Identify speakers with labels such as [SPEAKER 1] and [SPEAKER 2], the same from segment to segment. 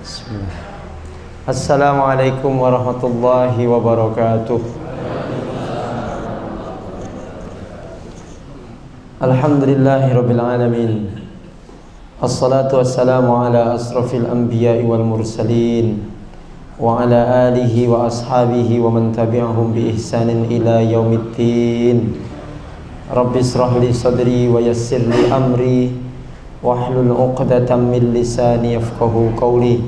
[SPEAKER 1] Bismillah. Assalamualaikum warahmatullahi wabarakatuh. Alhamdulillahirabbil alamin. Assalatu wassalamu ala asrafil anbiya'i wal mursalin wa ala alihi wa ashabihi wa man tabi'ahum bi ihsanin ila yaumiddin. Rabbi israh li sadri wa yassir li amri wahlul 'uqdatam min lisani yafqahu qawli.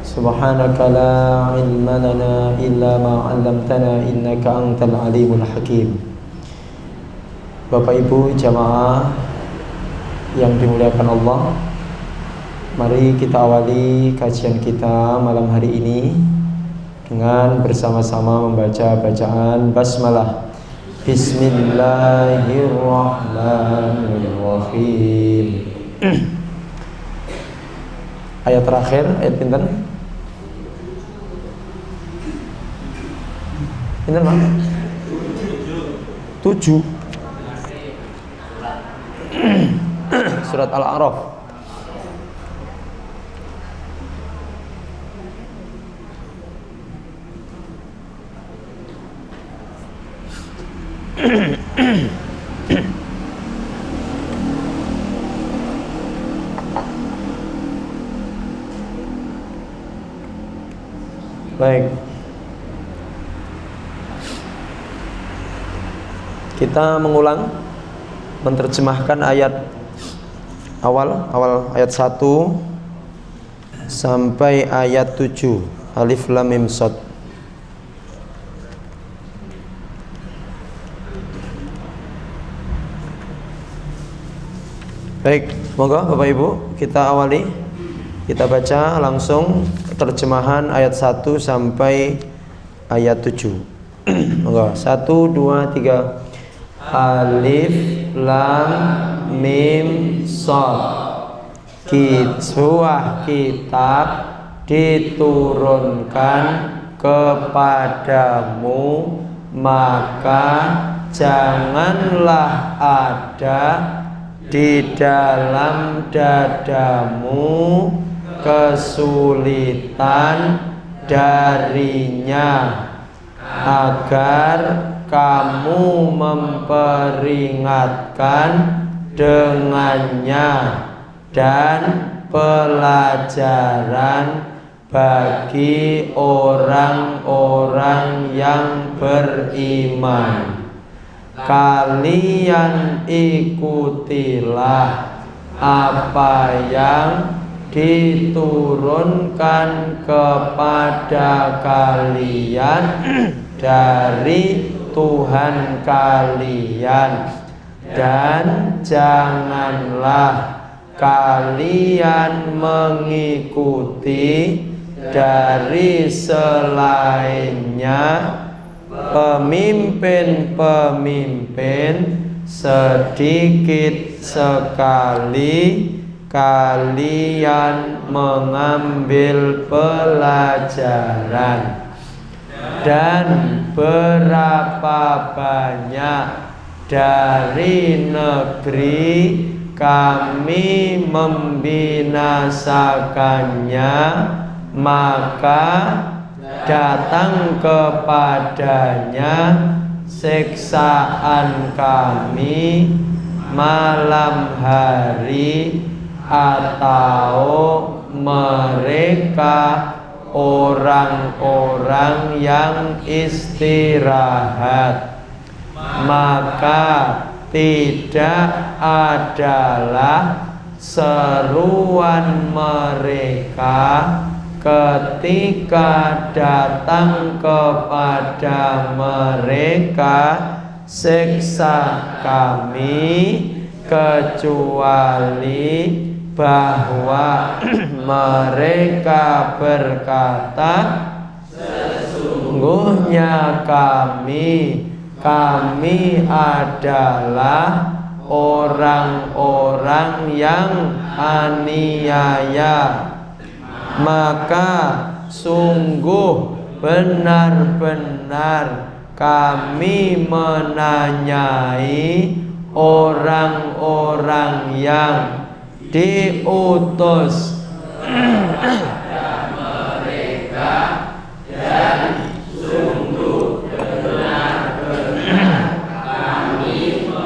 [SPEAKER 1] Subhanaka la ilma lana illa ma 'allamtana innaka antal alimul hakim. Bapak Ibu jamaah yang dimuliakan Allah, mari kita awali kajian kita malam hari ini dengan bersama-sama membaca bacaan basmalah. Bismillahirrahmanirrahim. Ayat terakhir, ayat pinten? Pinten, Pak? 7. Surat Al-A'raf. Baik. Kita mengulang menerjemahkan ayat awal ayat 1 sampai ayat 7. Alif lam mim shad. Baik, monggo Bapak Ibu, kita awali. Kita baca langsung terjemahan ayat 1 sampai ayat 7. Monggo, 1 2 3. Alif lam mim shad. Sebuah kitab diturunkan kepadamu, maka janganlah ada di dalam dadamu kesulitan darinya, agar kamu memperingatkan dengannya dan pelajaran bagi orang-orang yang beriman. Kalian ikutilah apa yang diturunkan kepada kalian dari Tuhan kalian, dan janganlah kalian mengikuti dari selainnya pemimpin-pemimpin. Sedikit sekali kalian mengambil pelajaran, dan berapa banyak dari negeri kami membinasakannya, maka datang kepadanya siksaan kami malam hari, atau mereka orang-orang yang istirahat, maka tidak adalah seruan mereka ketika datang kepada mereka siksa kami, kecuali bahwa mereka berkata, sesungguhnya kami adalah orang-orang yang aniaya. Maka sungguh benar-benar kami menanyai orang-orang yang diutus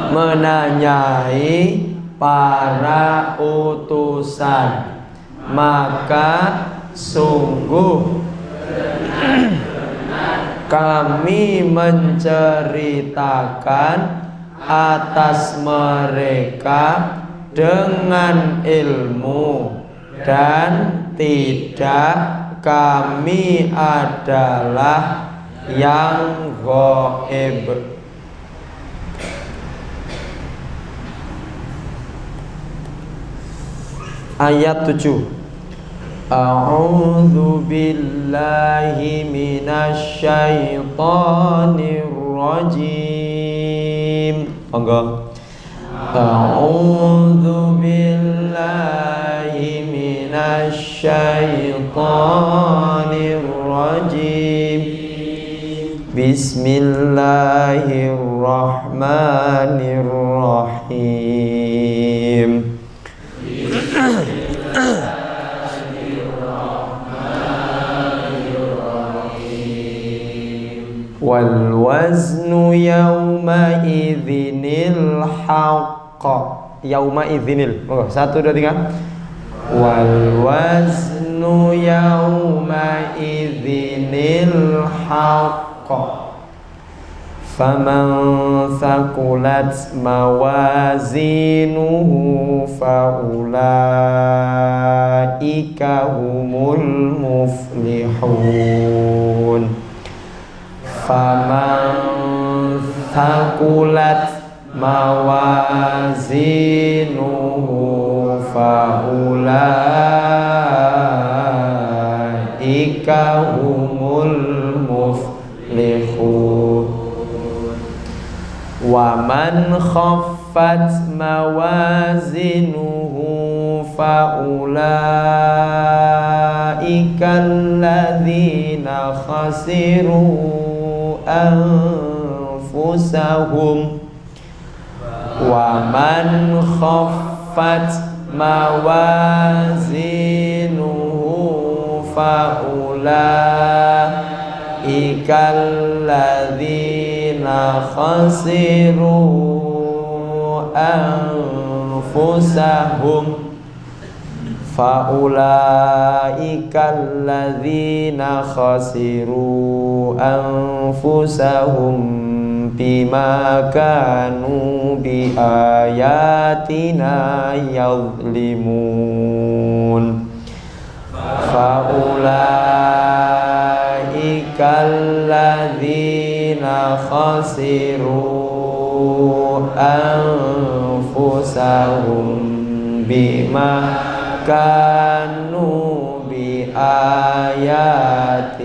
[SPEAKER 1] menanyai para utusan, maka sungguh kami menceritakan atas mereka dengan ilmu, dan tidak kami adalah yang gaib. Ayat 7. A'udzu billahi minasy syaithanir rajim. Monggo. A'udzu billahi minasy syaithanir rajim. Bismillahirrahmanirrahim. Wal waznu yawma idzinil haqq. Yauma idzinil. Oh, 1 2 3. Wal waznu yawma idzinil haqq. Faman thaqulat mawazinuhu faulaika humul muflihun. Faman thaqulat mawazinuhu faulaika humul muflihun. Wa man khaffat mawazinuhu faulaika alladzina khasiru anfusahum. Wa man khaffat mawazinuhu faulaika alladzina khasiru anfusahum. Faulaika alladzina khasiru anfusahum bima kanu bi ayatina yadhlimun. Faulaika alladzina khasiru anfusahum bima kanu bi ayatina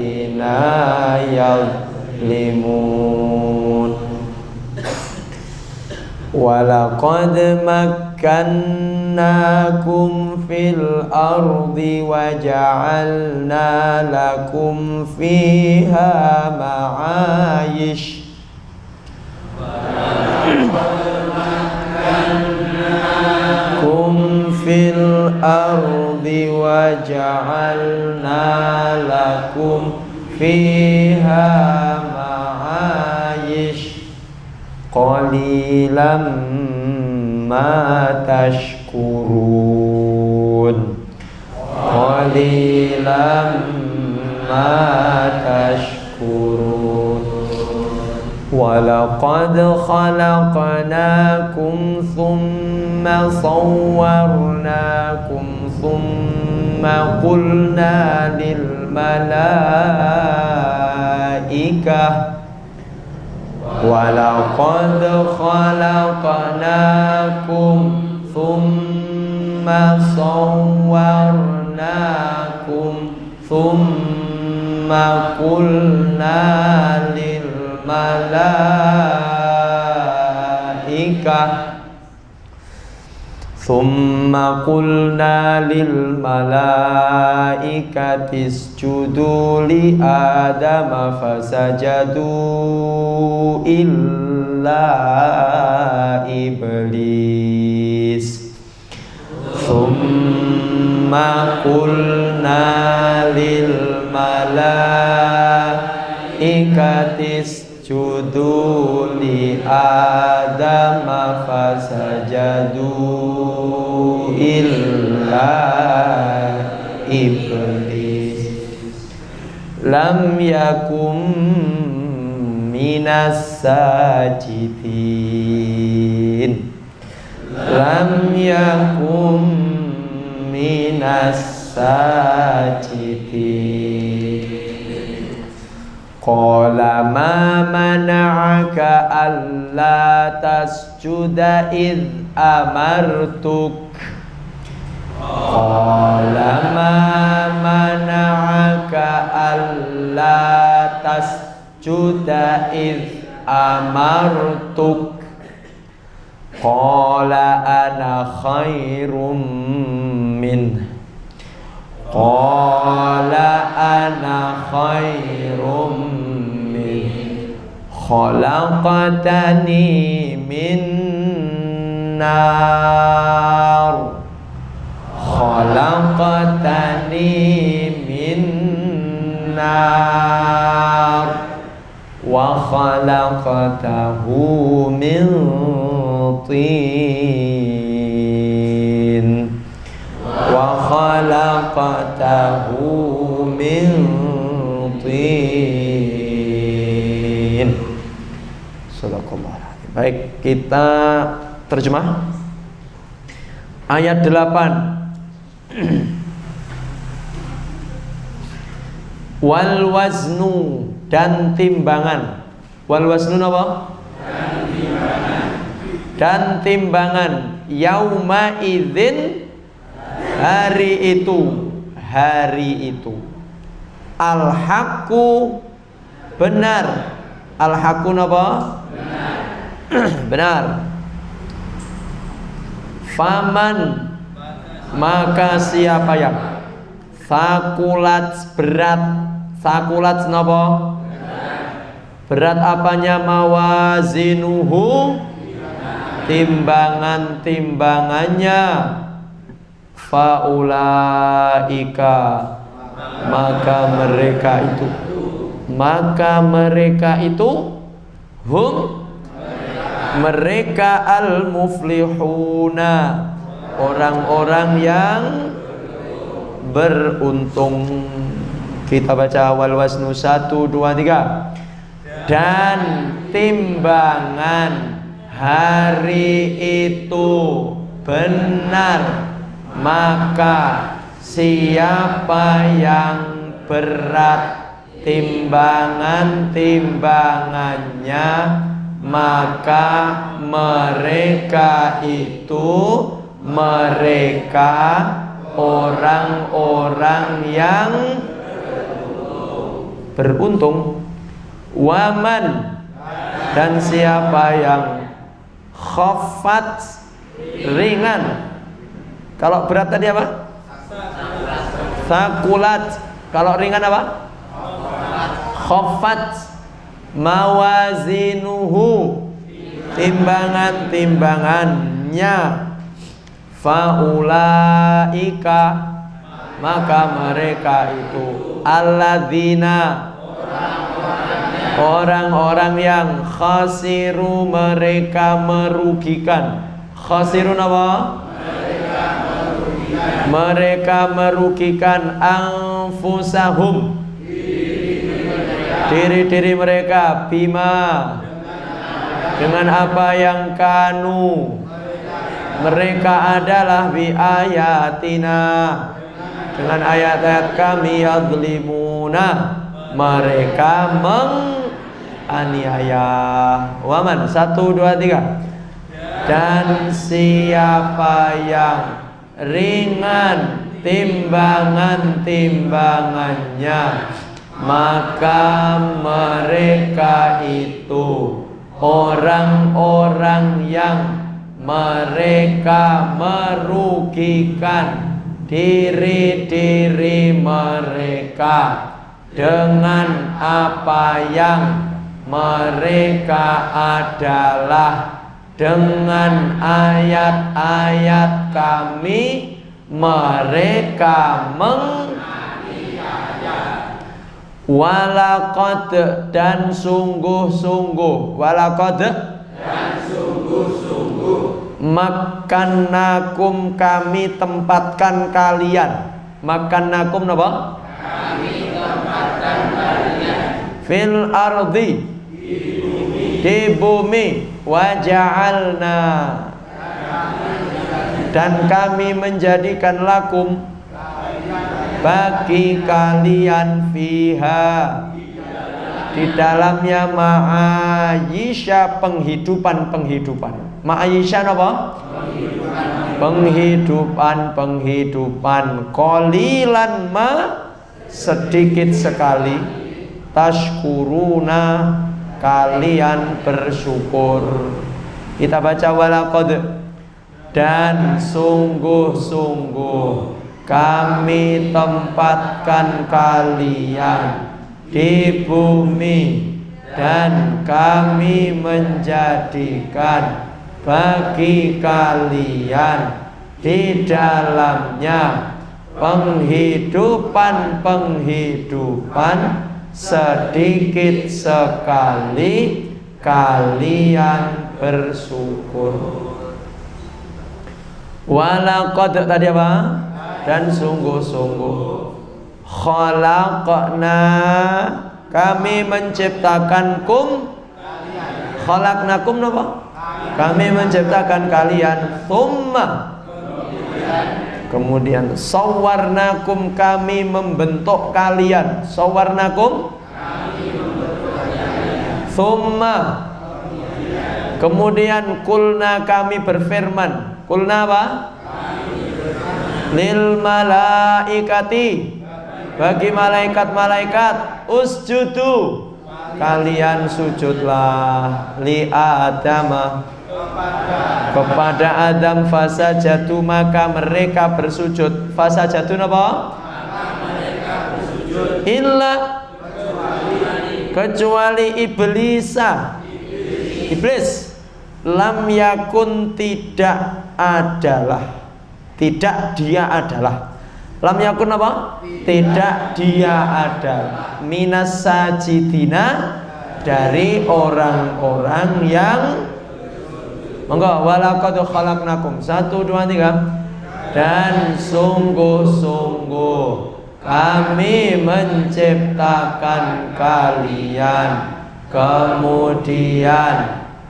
[SPEAKER 1] yadhlimun. Walaqad makkannakum fil ardi wa ja'alna lakum fiha ma'ayish. Fil ardi wa ja'alna lakum fiha ma'ayish qalilan ma tashkurun. Qalilan ma tashkurun. Walaqad khalaqnakum thumma sawwarnakum thumma qulna lil malaikah. Walaqad khalaqnakum thumma sawwarnakum thumma qulna lil malaikah. Thumma qulna lil malaikati isjudu li adama fasajadu illa iblis. Thumma qulna malaikatis judu li Adam fasajadu illa iblis lam yakum minas sajidin lam yakum minas sajidin. Qala ma mana'aka alla tasjuda id amartuk. Qala ma mana'aka alla tasjuda id amartuk. Qala ana khairum min. Qala ana khairum min. Khalaqtani min nar. Khalaqtani min nar. Wa khalaqtahu min tin. Wa khalaqtahu min tin. Sadaqallah. Baik, kita terjemah ayat 8. Wal waznu dan timbangan. Wal waznu apa? Dan timbangan. Yauma idzin, hari itu. Hari itu. Al-haqqu, benar. Al-haqqu apa? Benar. Benar. Faman, maka siapa yang sakulat, berat. Sakulat napa? Berat apanya? Mawazinuhu, timbangan-timbangannya. Faulaika, maka mereka itu hum, mereka al-muflihuna, orang-orang yang beruntung. Kita baca wal wasnu 1, 2, 3. Dan timbangan hari itu benar, maka siapa yang berat timbangan-timbangannya, maka mereka itu, mereka orang-orang yang beruntung. Waman, dan siapa yang khaffat, ringan. Kalau berat tadi apa? Sakulat. Kalau ringan apa? Khaffat. Mawazinuhu, timbangan-timbangannya. Faulaika, maka mereka itu alladzina, orang-orang yang khasiru, mereka merugikan. Khasirun apa? Mereka merugikan anfusahum, diri-diri mereka, bima, dengan apa yang kanu, mereka adalah bi ayatina, dengan ayat-ayat kami, yadzlimuna, mereka menganiaya. Waman 1, 2, 3. Dan siapa yang ringan timbangan-timbangannya, maka mereka itu orang-orang yang mereka merugikan diri-diri mereka dengan apa yang mereka adalah dengan ayat-ayat kami mereka menganiaya. Walaqad dan sungguh-sungguh. Walaqad
[SPEAKER 2] dan sungguh-sungguh
[SPEAKER 1] makkannakum kami tempatkan kalian. Makkannakum napa?
[SPEAKER 2] kami tempatkan kalian
[SPEAKER 1] Fil ardi di bumi. Waja'alna dan kami menjadikan lakum bagi kalian fiha di dalamnya ma'ayisha penghidupan. Ma'ayisha apa? Penghidupan. Qalilan ma sedikit sekali. Tashkuruna kalian bersyukur. Kita baca walaqad dan sungguh-sungguh kami tempatkan kalian di bumi dan kami menjadikan bagi kalian di dalamnya penghidupan sedikit sekali kalian bersyukur. Walaqad tadi apa? Dan sungguh-sungguh khalaqna kami menciptakan khalaqnakum apa? Kami menciptakan kalian kemudian sawwarnakum kami membentuk kalian. Sawwarnakum kemudian kulna kami berfirman. Kulna apa? Lil malaikati bagi malaikat usjudu kalian sujudlah li Adama kepada Adam. Fasajatu maka mereka bersujud. Fasajatu apa? Illa kecuali iblis lam yakun tidak dia adalah lam yakun apa? Tidak dia adalah minas sajidina dari orang-orang yang monggo. Walaqad khalaqnakum 1 2 3 dan sungguh-sungguh kami menciptakan kalian kemudian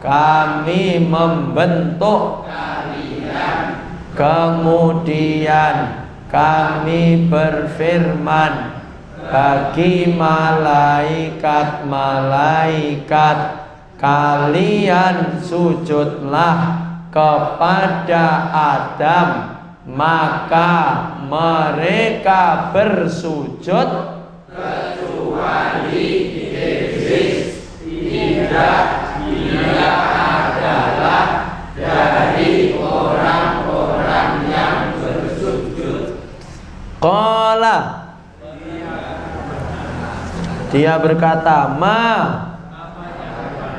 [SPEAKER 1] kami membentuk kalian kemudian kami berfirman bagi malaikat kalian sujudlah kepada Adam. Maka mereka bersujud kecuali iblis. Tidak dia adalah dari orang-orang yang bersujud. Qala dia berkata,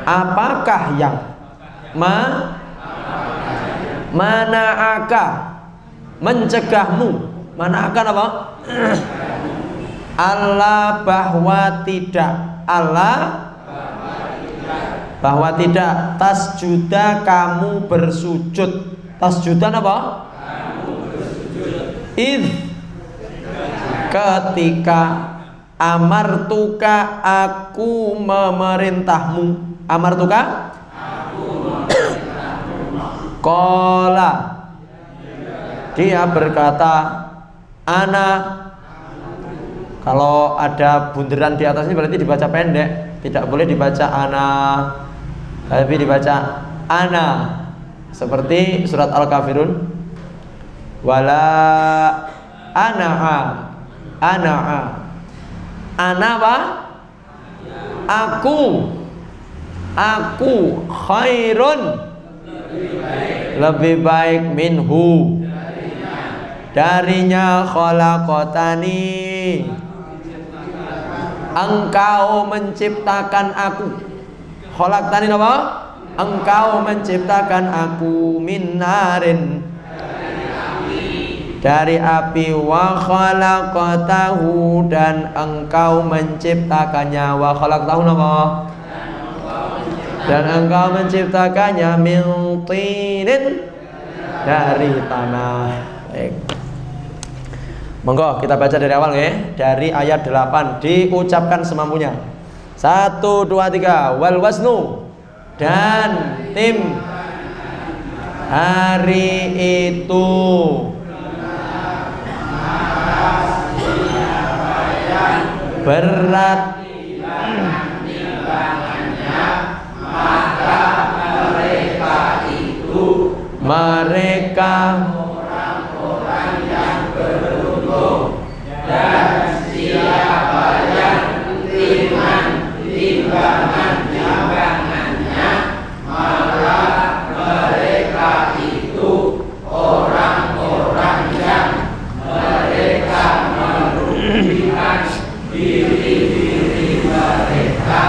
[SPEAKER 1] apakah yang mana'aka mencegahmu. Mana'aka apa? Allah bahwa tidak. Allah bahwa tidak tasjuda kamu bersujud. Tasjudan apa? Ketika amartuka aku memerintahmu. Amartuka Qala dia berkata ana. Kalau ada bunderan di atasnya berarti dibaca pendek, tidak boleh dibaca ana, tapi dibaca ana. Seperti surat Al-Kafirun. Wala ana'a. Ana apa? Aku khairun lebih baik minhu darinya khalaqatani engkau menciptakan aku. Khalaqtani apa? Engkau menciptakan aku min narin dari api, wa khalaqtahu dan engkau menciptakannya, wa khalaqtahu napa? Dan engkau menciptakannya min tinin dari tanah. Baik. Monggo kita baca dari awal ya, dari ayat 8 diucapkan semampunya. 1 2 3. Wal wasnu dan tim hari itu berat mereka orang-orang yang beruntung dan siapa yang timbangannya maka mereka itu orang-orang yang mereka merugikan diri mereka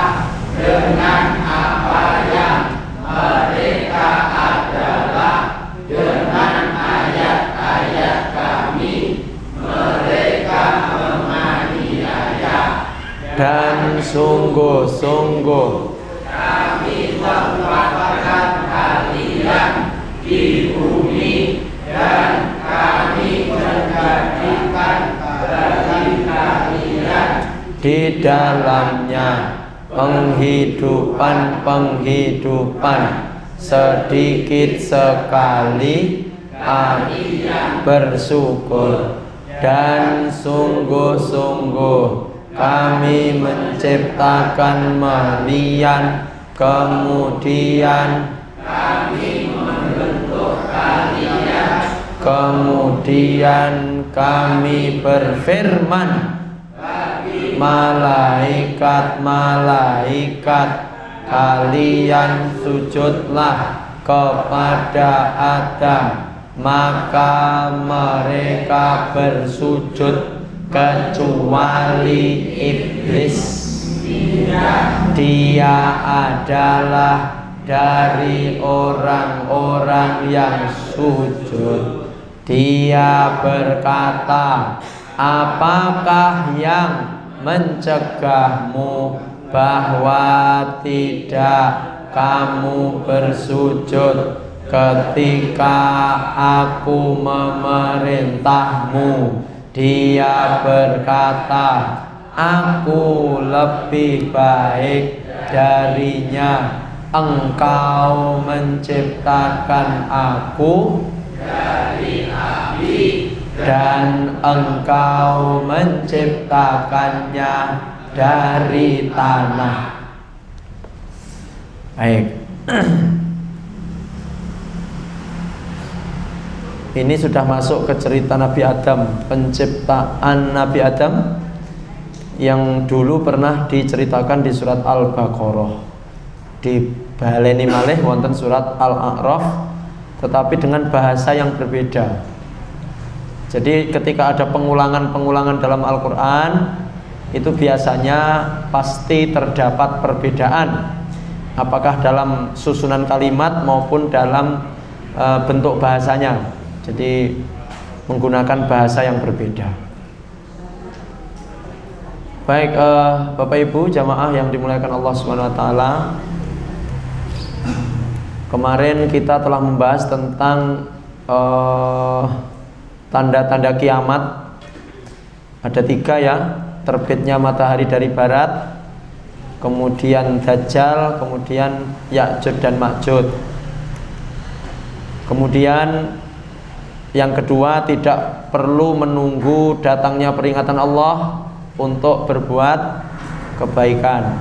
[SPEAKER 1] dengan apa yang mereka adalah dengan ayat-ayat kami mereka menganiaya dan sungguh-sungguh kami tempatkan kalian di bumi dan kami menjadikan bagi kalian di dalamnya penghidupan sedikit sekali kalian bersyukur dan sungguh-sungguh kami menciptakan kalian kemudian kami membentuk kalian kemudian kami berfirman malaikat kalian sujudlah kepada Adam, maka mereka bersujud kecuali iblis. Dia adalah dari orang-orang yang sujud. Dia berkata, apakah yang mencegahmu bahwa tidak kamu bersujud ketika aku memerintahmu? Dia berkata, aku lebih baik darinya. Engkau menciptakan aku dari api dan engkau menciptakannya dari tanah. Baik. Ini sudah masuk ke cerita Nabi Adam, penciptaan Nabi Adam yang dulu pernah diceritakan di surat Al-Baqarah. Dibaleni malih wonten surat Al-A'raf, tetapi dengan bahasa yang berbeda. Jadi ketika ada pengulangan-pengulangan dalam Al-Quran, itu biasanya pasti terdapat perbedaan, apakah dalam susunan kalimat maupun dalam bentuk bahasanya. Jadi menggunakan bahasa yang berbeda. Baik, Bapak Ibu jamaah yang dimuliakan Allah Subhanahu wa taala. Kemarin kita telah membahas tentang tanda-tanda kiamat. Ada 3 ya, terbitnya matahari dari barat, kemudian Dajjal, kemudian Ya'juj dan Ma'juj. Kemudian yang kedua, tidak perlu menunggu datangnya peringatan Allah untuk berbuat kebaikan.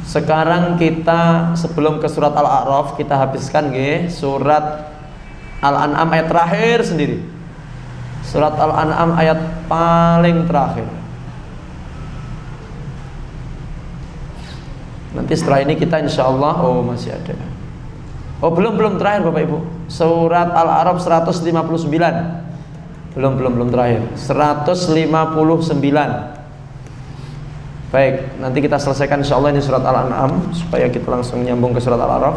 [SPEAKER 1] Sekarang kita sebelum ke surat Al-A'raf, kita habiskan surat Al-An'am ayat terakhir sendiri. Surat Al-An'am ayat paling terakhir. Nanti setelah ini kita insyaallah, masih ada. Belum terakhir Bapak Ibu. Surat Al-A'raf 159. Belum terakhir. 159. Baik, nanti kita selesaikan insyaallah ini surat Al-An'am supaya kita langsung nyambung ke surat Al-A'raf.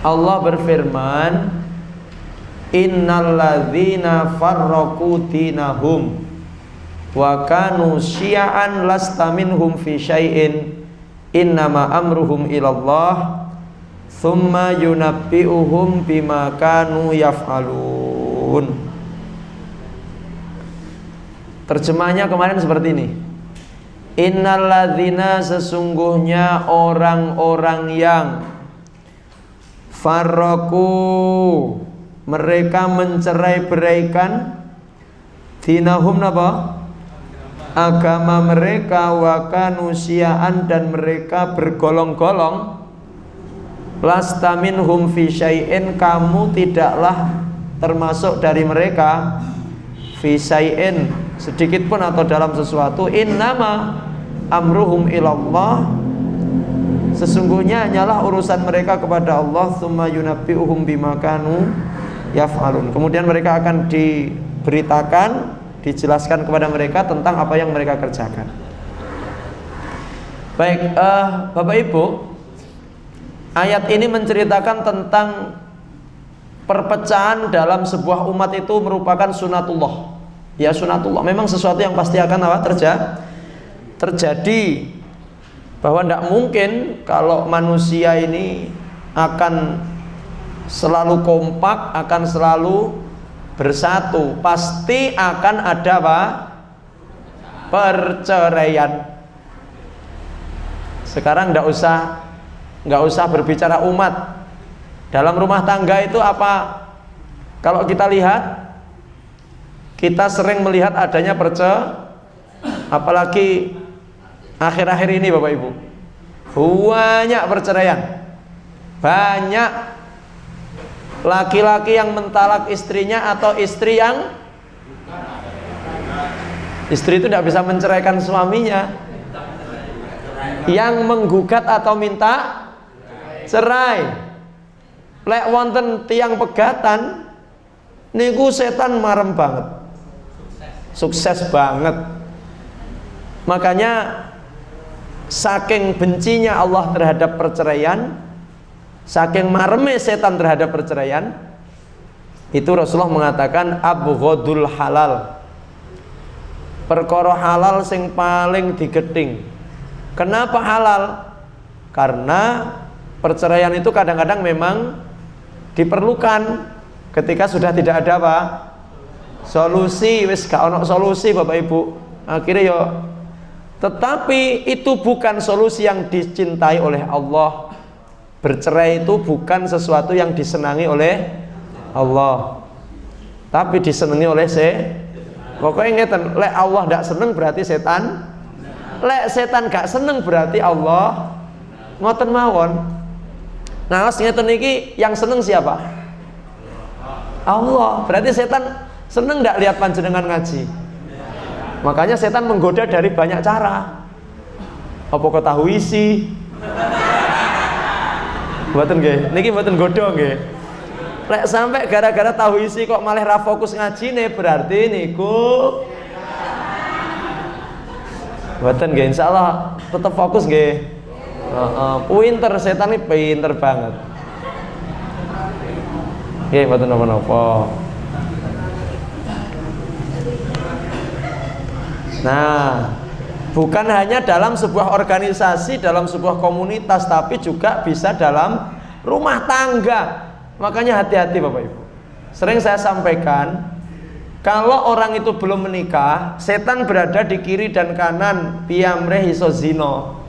[SPEAKER 1] Allah berfirman, innalladzina farraqu dinahum wa kanu syi'an lasta minhum fi syai'in innama amruhum ilallah thumma yunabbi'uhum bima kanu yaf'alun. Terjemahnya kemarin seperti ini. Innalladzina, sesungguhnya orang-orang yang farraqu, mereka mencerai-beraikan, dinahum apa? Agama mereka, wa kanu syi'an, dan mereka bergolong-golong, lasta minhum fi syai'in, kamu tidaklah termasuk dari mereka, fi syai'in, sedikit pun atau dalam sesuatu, innama amruhum ilallah, sesungguhnya hanyalah urusan mereka kepada Allah, tsumma yunabbi'uhum bima kanu yaf'alun, kemudian mereka akan diberitakan, dijelaskan kepada mereka tentang apa yang mereka kerjakan. Baik, Bapak Ibu, ayat ini menceritakan tentang perpecahan dalam sebuah umat itu merupakan sunatullah. Ya, sunatullah, memang sesuatu yang pasti akan terjadi, bahwa tidak mungkin kalau manusia ini akan selalu kompak, akan selalu bersatu, pasti akan ada apa? Perceraian. Sekarang nggak usah berbicara umat, dalam rumah tangga itu apa? Kalau kita lihat, kita sering melihat adanya apalagi akhir-akhir ini Bapak Ibu, banyak perceraian, banyak laki-laki yang mentalak istrinya, atau istri itu tidak bisa menceraikan suaminya, yang menggugat atau minta cerai. Lek wonten tiang pegatan niku setan marem banget, sukses banget. Makanya saking bencinya Allah terhadap perceraian, saking mareme setan terhadap perceraian, itu Rasulullah mengatakan abghadul halal, perkara halal sing paling digething. Kenapa halal? Karena perceraian itu kadang-kadang memang diperlukan ketika sudah tidak ada apa? Solusi, wis gak ono solusi Bapak Ibu. Akhirnya yo, tetapi itu bukan solusi yang dicintai oleh Allah. Bercerai itu bukan sesuatu yang disenangi oleh Allah, tapi disenangi oleh pokoknya ngeten, lek Allah ndak seneng berarti setan, lek setan gak seneng berarti Allah, ngoten mawon. Nah, ngeten iki yang seneng siapa? Allah. Berarti setan seneng ndak lihat panjenengan ngaji? Makanya setan menggoda dari banyak cara. Apa kok tahu isi? Mboten nggih, niki mboten godho nggih. Lek sampai gara-gara tahu isi kok malah ra fokus ngajine, berarti niku mboten nggih, insyaallah tetep fokus nggih. Pinter, setan ini pinter banget. Nggih, mboten napa-napa. Nah, bukan hanya dalam sebuah organisasi, dalam sebuah komunitas, tapi juga bisa dalam rumah tangga. Makanya hati-hati Bapak Ibu. Sering saya sampaikan, kalau orang itu belum menikah, setan berada di kiri dan kanan, piyamreh iso zino.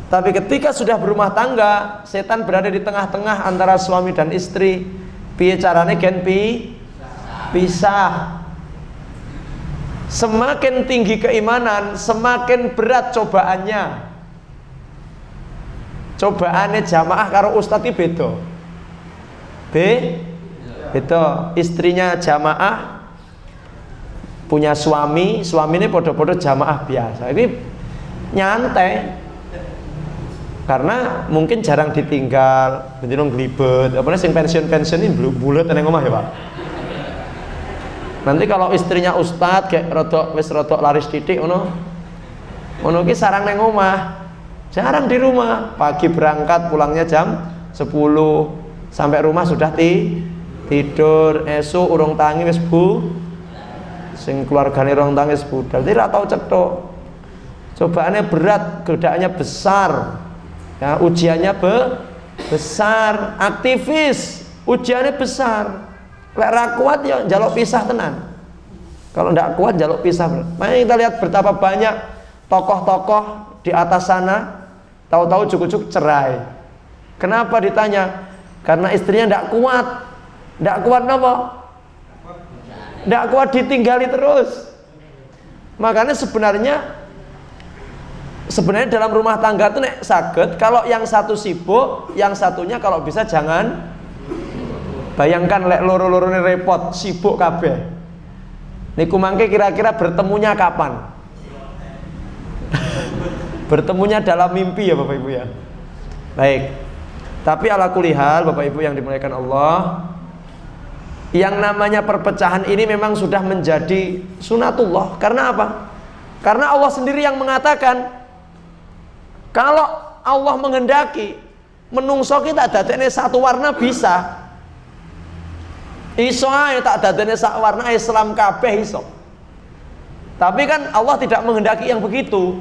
[SPEAKER 1] Tapi ketika sudah berumah tangga, setan berada di tengah-tengah antara suami dan istri. Piye carane gen pisah. Semakin tinggi keimanan, semakin berat cobaannya. Cobaannya jamaah karo ustadz iki beda. Beda. Istrinya jamaah, punya suami, suaminya podo-podo jamaah biasa. Ini nyantai. Karena mungkin jarang ditinggal, benjino glibet. Apane sing pensiun-pensiun ini bulet nang omah ya, Pak. Nanti kalau istrinya ustadz kayak rodok laris titik ngono ki sarang nang omah, jarang di rumah. Pagi berangkat, pulangnya jam 10, sampai rumah sudah tidur, esuk urung tangi wis sing keluargane urung tangi wis budal. Dadi ra tau cethuk. Cobaannya berat, godaannya besar. Ya, ujiannya besar, aktivis, ujiannya besar. Lek ra kuat ya njaluk pisah tenan. Kalau ndak kuat njaluk pisah. Makanya kita lihat betapa banyak tokoh-tokoh di atas sana tahu-tahu cukup cerai. Kenapa ditanya? Karena istrinya ndak kuat. Ndak kuat napa? Ndak kuat ditinggali terus. Makanya sebenarnya dalam rumah tangga itu nek saged kalau yang satu sibuk, yang satunya kalau bisa jangan. Bayangkan lek loro-lorone repot, sibuk kabeh. Niku mangke kira-kira bertemunya kapan? Bertemunya dalam mimpi ya Bapak Ibu ya. Baik. Tapi ala kulihal Bapak Ibu yang dimuliakan Allah, yang namanya perpecahan ini memang sudah menjadi sunatullah. Karena apa? Karena Allah sendiri yang mengatakan, kalau Allah menghendaki menungso kita dadekne satu warna bisa. Iso ae tak dadekne sak warna Islam kabeh iso. Tapi kan Allah tidak menghendaki yang begitu.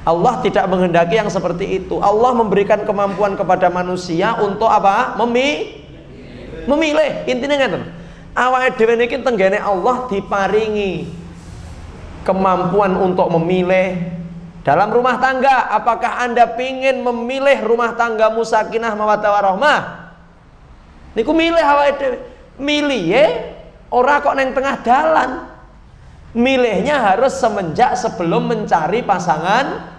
[SPEAKER 1] Allah tidak menghendaki yang seperti itu. Allah memberikan kemampuan kepada manusia untuk apa? Memilih. Intinya ngeten. Awake dhewe niki tenggene Allah diparingi kemampuan untuk memilih dalam rumah tangga. Apakah Anda pingin memilih rumah tanggamu sakinah mawaddah warahmah? Niku milih awake dhewe. Milih ora kok neng tengah dalan. Milihnya harus semenjak sebelum mencari pasangan.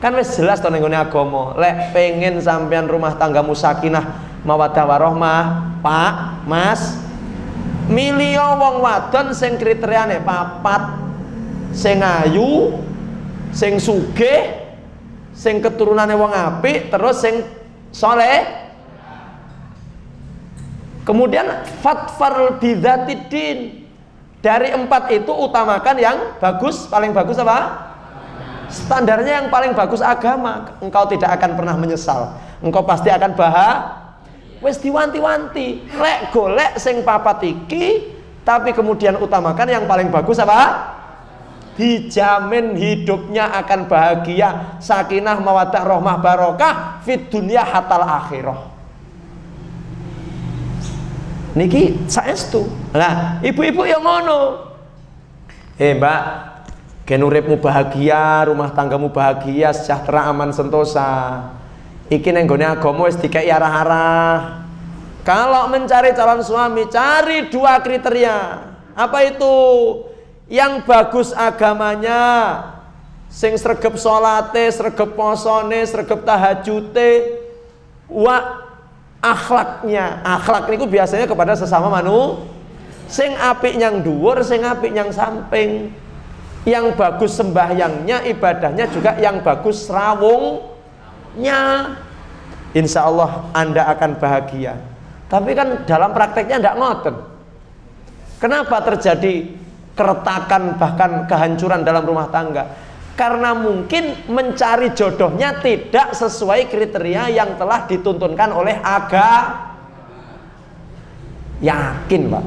[SPEAKER 1] Kan wis jelas to ning agama, lek pengen sampean rumah tanggamu sakinah mawaddah warahmah, Pak, Mas, milih wong wadon sing kriteriane papat, sing ayu, sing sugih, sing keturunane wong apik, terus sing saleh. Kemudian fatfar bidzatidin. Dari 4 itu utamakan yang bagus. Paling bagus apa? Standarnya yang paling bagus agama. Engkau tidak akan pernah menyesal. Engkau pasti akan wis diwanti-wanti. Lek golek sing papat iki, tapi kemudian utamakan yang paling bagus apa? Dijamin hidupnya akan bahagia, sakinah mawaddah rahmah barokah fid dunya hatal akhirah. Niki saestu. Nah, ibu-ibu yang ngono. Mbak, gen uripmu bahagia, rumah tanggamu bahagia, sejahtera, aman, sentosa. Iki neng gone agama wis dikek arah-arah. Kalau mencari calon suami, cari 2 kriteria. Apa itu? Yang bagus agamanya, sing sregep salate, sregep posone, sregep tahajute, akhlaknya. Akhlak niku biasanya kepada sesama sing apik nyang dhuwur, sing apik nyang samping. Yang bagus sembahyangnya, ibadahnya juga yang bagus rawungnya. Insya Allah Anda akan bahagia. Tapi kan dalam prakteknya tidak ngoten. Kenapa terjadi keretakan bahkan kehancuran dalam rumah tangga? Karena mungkin mencari jodohnya tidak sesuai kriteria yang telah dituntunkan oleh agama. Yakin Pak,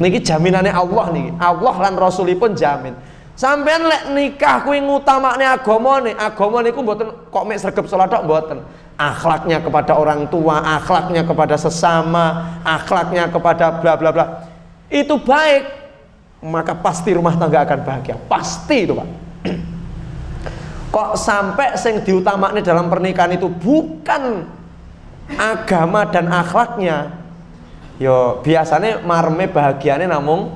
[SPEAKER 1] niki jaminannya Allah nih. Allah lan Rasulipun jamin. Sampean lek nikah kuwi ngutamane agamane. Agama niku mboten kok mek sregep salat tok mboten. Akhlaknya kepada orang tua, akhlaknya kepada sesama, akhlaknya kepada bla bla bla. Itu baik, maka pasti rumah tangga akan bahagia. Pasti itu Pak. Kok sampai sing diutamakne dalam pernikahan itu bukan agama dan akhlaknya, yo biasanya marme bahagiane namung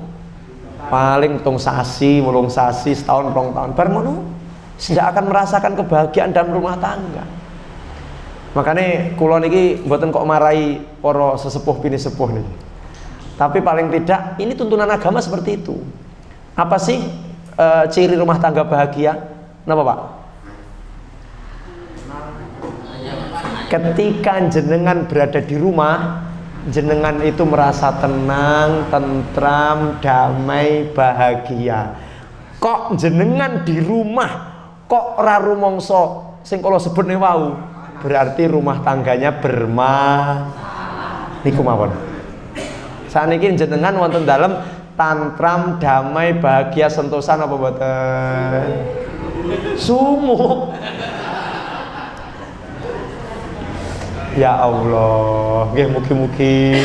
[SPEAKER 1] paling tung sasi, mulung sasi, setahun, 2 tahun, bar ngono tidak akan merasakan kebahagiaan dalam rumah tangga. Makanya kula niki mboten kok marahi para sesepuh bini sepuh niki. Tapi paling tidak ini tuntunan agama seperti itu. Apa sih ciri rumah tangga bahagia? Napa Pak? Ketika jenengan berada di rumah, jenengan itu merasa tenang, tentram, damai, bahagia. Kok jenengan di rumah kok ora rumangsa sing kula sebut wau, berarti rumah tangganya niku mawon. Saniki jenengan wonten dalem tantram, damai, bahagia, sentosa apa mboten? Sumuk. Ya Allah, nggih mugi-mugi.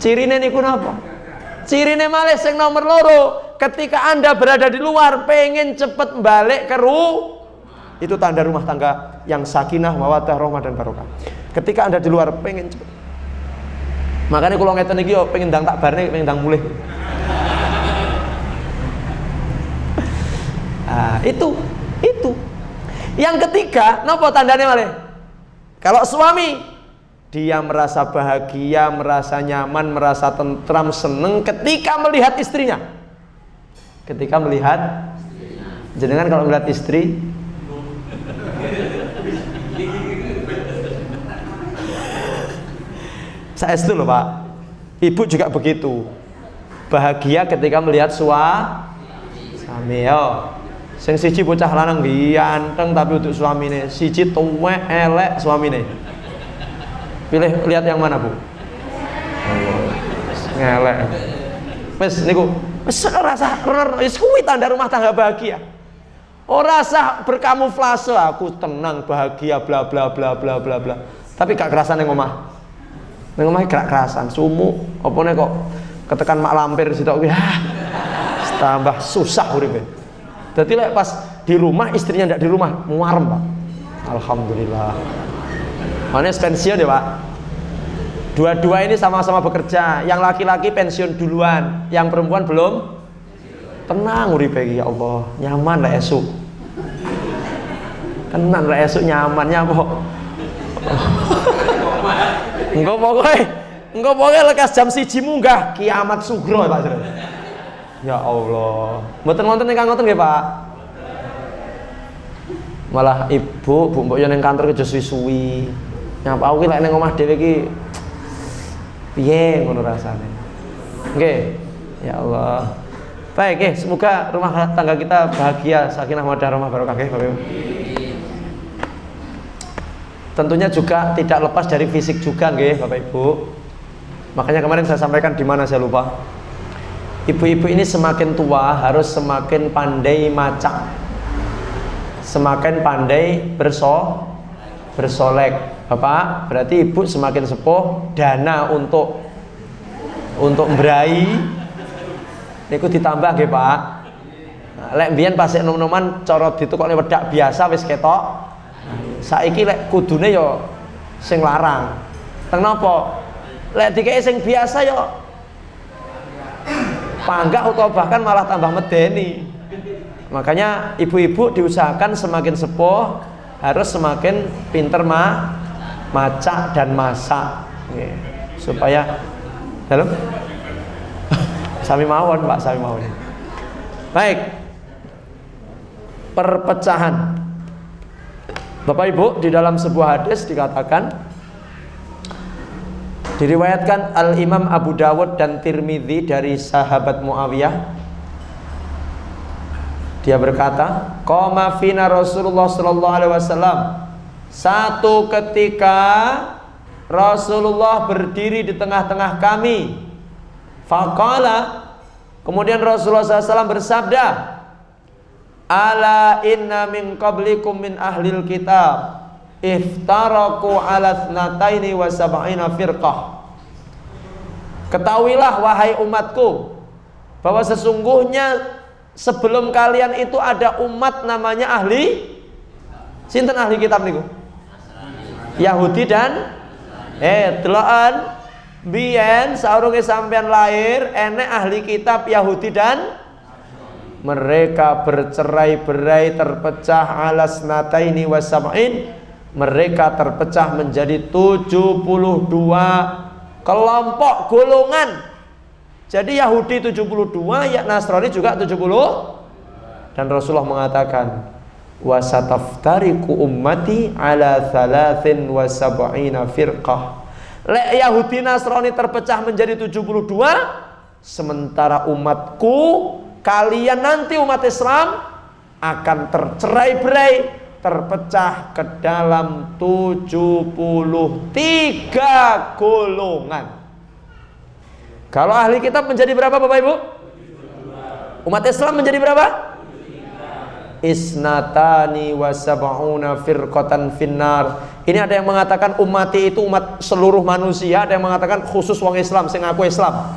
[SPEAKER 1] Cirine niku napa? Cirine malih sing nomor loro, ketika Anda berada di luar pengen cepet balik ke itu tanda rumah tangga yang sakinah, mawaddah, rahmah dan barokah. Ketika Anda di luar pengen cepet. Makanya kalau ngeten iki yo pengen ndang tak barne, pengen ndang mulih. Itu. Yang ketiga, napa tandane malih? Kalau suami dia merasa bahagia, merasa nyaman, merasa tentram, seneng ketika melihat istrinya. Ketika melihat jenengan kalau melihat istri saya itu loh Pak, ibu juga begitu bahagia ketika melihat suami. Yo, sing siji bocah lanang ganteng tapi untuk suamine, siji tuwek elek suamine. Pilih lihat yang mana Bu? Ngelek. Wes niku, wes rasa wis kuwi tanda rumah tangga bahagia. Ora usah berkamuflase aku tenang bahagia bla bla bla bla bla bla. Tapi gak kerasan ning omah. Ning omah gak kerasan, sumuk, opone kok ketekan mak lampir sitok kuwi. Tambah susah uripe. Dadi lek pas di rumah istrinya ndak di rumah, muarem, Pak. Alhamdulillah. Mana pensiun ya Pak? Dua-dua ini sama-sama bekerja. Yang laki-laki pensiun duluan, yang perempuan belum. Tenang uripe iki ya Allah, nyaman lah esuk. Tenang lah esuk nyamannya kok. Engko pokoknya lekas jam 1 munggah kiamat sugro Pak. Ya Allah. Mboten wonten ingkang ngoten nggih Pak. Malah ibu, Bu mbok yo ning kantor kerja suwi-suwi. Nyapa aku lek ning omah dhewe iki piye ngono rasane. Nggih. Ya Allah. Baik, semoga rumah tangga kita bahagia, sakinah, mawaddah, rahmah, barokah nggih Bapak Ibu. Tentunya juga tidak lepas dari fisik juga nggih Bapak Ibu. Makanya kemarin saya sampaikan di mana saya lupa. Ibu-ibu ini semakin tua harus semakin pandai macak, semakin pandai bersolek. Bapak, berarti ibu semakin sepuh, dana untuk berai niku ditambah nggih Pak. Nah, lek mbiyen pas nom-noman cara ditukokne wedak biasa wis ketok. Saiki lek kudune yo sing larang. Teng napa? Lek dikeki sing biasa yo panggah atau bahkan malah tambah medeni. Makanya ibu-ibu diusahakan semakin sepuh harus semakin pinter macak dan masak, supaya dalam sami mawon Pak, sami mawon. Baik, perpecahan. Bapak Ibu, di dalam sebuah hadis dikatakan, diriwayatkan Al-Imam Abu Dawud dan Tirmidzi dari sahabat Muawiyah. Dia berkata, qama fina Rasulullah sallallahu alaihi wasallam. Satu ketika Rasulullah berdiri di tengah-tengah kami. Faqala, kemudian Rasulullah SAW bersabda, ala inna min qablikum min ahlil kitab iftaraku ala thnataini wa sab'ina firqah. Ketahuilah wahai umatku bahwa sesungguhnya sebelum kalian itu ada umat namanya ahli sinten ahli kitab niku? Yahudi dan deloken biyen saurunge sampean lahir enek ahli kitab Yahudi dan mereka bercerai-berai terpecah alas nataini wasab'in. Mereka terpecah menjadi 72 kelompok golongan. Jadi Yahudi 72, ya Nasrani juga 70. Dan Rasulullah mengatakan wasataftariku ummati ala 73 firqah. Lek Yahudi Nasrani terpecah menjadi 72, sementara umatku, kalian nanti umat Islam akan tercerai-berai, terpecah ke dalam 73 golongan. Kalau ahli kitab menjadi berapa Bapak Ibu? Umat Islam menjadi berapa? Isnatani wa sab'una firqatan finnar. Ini ada yang mengatakan ummati itu umat seluruh manusia, ada yang mengatakan khusus wong Islam sing ngaku Islam.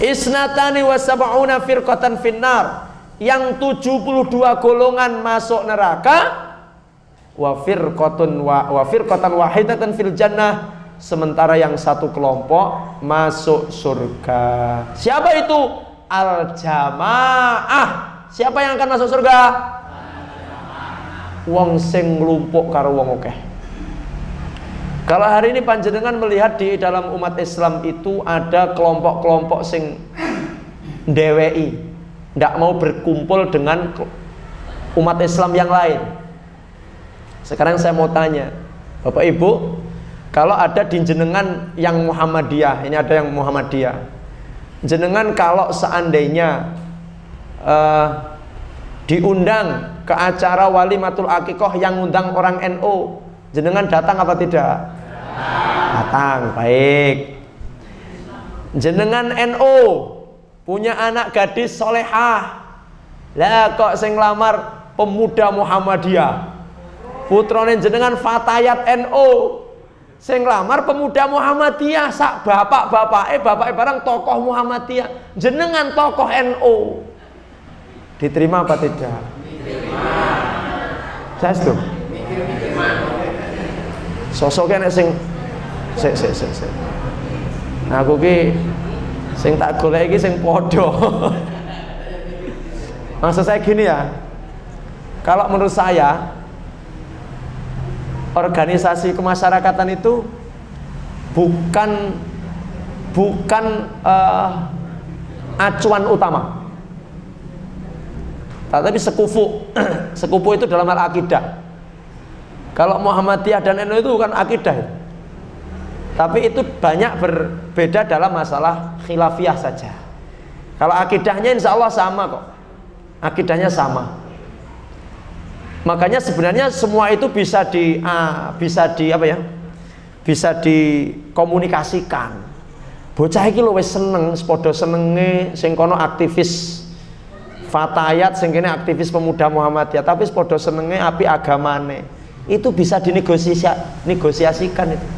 [SPEAKER 1] Isnatani wa sab'una firqatan finnar, yang 72 golongan masuk neraka, wa firqatan wahidatan fil jannah, sementara yang satu kelompok masuk surga. Siapa itu? Al jamaah. Siapa yang akan masuk surga? Wong sing nglumpuk karo wong akeh. Kalau hari ini panjenengan melihat di dalam umat Islam itu ada kelompok-kelompok sing ndeweki, ndak mau berkumpul dengan umat Islam yang lain. Sekarang saya mau tanya, Bapak Ibu, kalau ada di jenengan yang Muhammadiyah, ini ada yang Muhammadiyah, jenengan kalau seandainya diundang ke acara walimatul akikoh yang undang orang NU, jenengan datang apa tidak? Datang, baik. Jenengan NU punya anak gadis solehah, lah kok sing lamar pemuda Muhammadiyah, putrane jenengan fatayat NU, sing lamar pemuda Muhammadiyah, sak bapak-bapake barang tokoh Muhammadiyah, jenengan tokoh NU. Diterima apa tidak? Diterima. Saya setuju. Sosoknya nek sing nah, aku ki sing tak golek iki sing padha. Maksud saya gini ya. Kalau menurut saya organisasi kemasyarakatan itu bukan acuan utama. Tapi sekufu itu dalam hal akidah. Kalau Muhammadiyah dan NU itu bukan akidah, tapi itu banyak berbeda dalam masalah khilafiyah saja. Kalau akidahnya insya Allah sama kok, akidahnya sama. Makanya sebenarnya semua itu bisa dikomunikasikan. Bocah iki lho wis seneng, padha senenge sing kono aktivis fatayat, sing kene aktivis pemuda Muhammadiyah, tapi padha senenge api agamane. Itu bisa dinegosiasikan itu.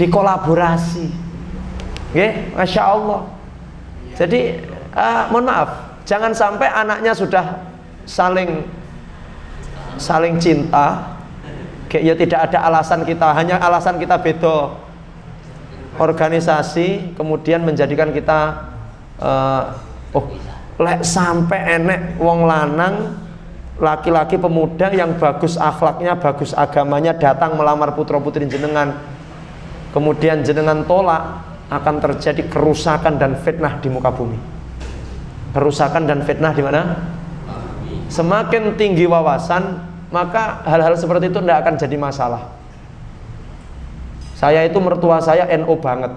[SPEAKER 1] Dikolaborasi. Nggih, Masya Allah. Jadi mohon maaf, jangan sampai anaknya sudah saling cinta, ya tidak ada alasan kita, hanya alasan kita beda organisasi, kemudian menjadikan kita lek sampai enek wong lanang, laki-laki pemuda yang bagus akhlaknya, bagus agamanya datang melamar putra putri jenengan, kemudian jenengan tolak, akan terjadi kerusakan dan fitnah di muka bumi. Kerusakan dan fitnah di mana? Semakin tinggi wawasan, maka hal-hal seperti itu tidak akan jadi masalah. Saya itu mertua saya NU banget.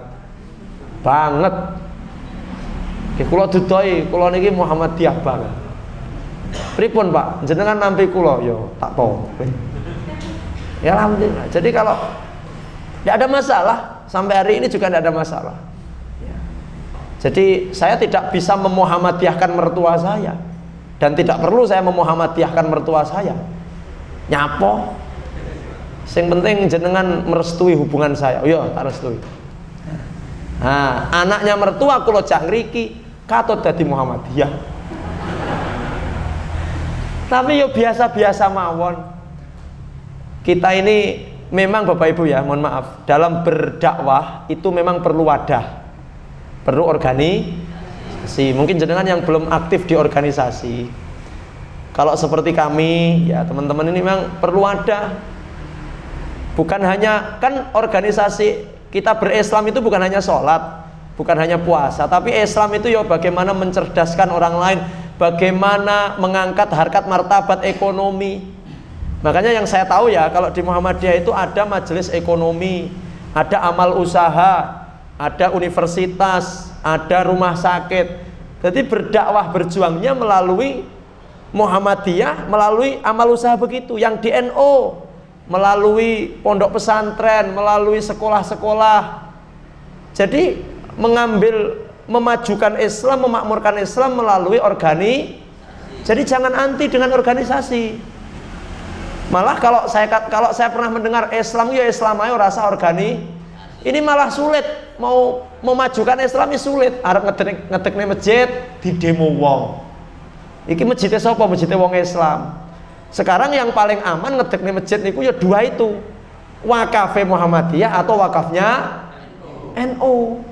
[SPEAKER 1] Kula dudoi, kula niki Muhammadiyah banget. Pripun Pak, jenengan nampi kula, yo tak apa. Ya alhamdulillah. Jadi kalau tidak ada masalah, sampai hari ini juga tidak ada masalah. Ya. Jadi saya tidak bisa memuhammadiyahkan mertua saya, dan tidak perlu saya memuhammadiyahkan mertua saya. Nyapo? Sing penting jenengan merestui hubungan saya. Yo tak restui. Nah, anaknya mertua kula jak ngriki katut dadi Muhammadiyah. Tapi yo biasa-biasa mawon. Kita ini memang Bapak Ibu ya, mohon maaf, dalam berdakwah itu memang perlu wadah, perlu organisasi. Mungkin jenengan yang belum aktif di organisasi, kalau seperti kami ya teman-teman ini memang perlu wadah. Bukan hanya, kan organisasi kita berislam itu bukan hanya sholat, bukan hanya puasa, tapi Islam itu ya bagaimana mencerdaskan orang lain, bagaimana mengangkat harkat martabat ekonomi. Makanya yang saya tahu ya, kalau di Muhammadiyah itu ada majelis ekonomi, ada amal usaha, ada universitas, ada rumah sakit. Jadi berdakwah berjuangnya melalui Muhammadiyah, melalui amal usaha begitu. Yang di NU melalui pondok pesantren, melalui sekolah-sekolah. Jadi memajukan Islam, memakmurkan Islam melalui Jadi jangan anti dengan organisasi. Malah kalau saya pernah mendengar Islam ya Islam ayo rasa ini malah sulit. Mau memajukan Islam ini sulit. Arep ngedekne masjid di demo wong. Iki masjidnya sapa? Masjidnya wong Islam. Sekarang yang paling aman ngedekne masjid niku ya dua itu. Wakaf Muhammadiyah atau wakafnya NU.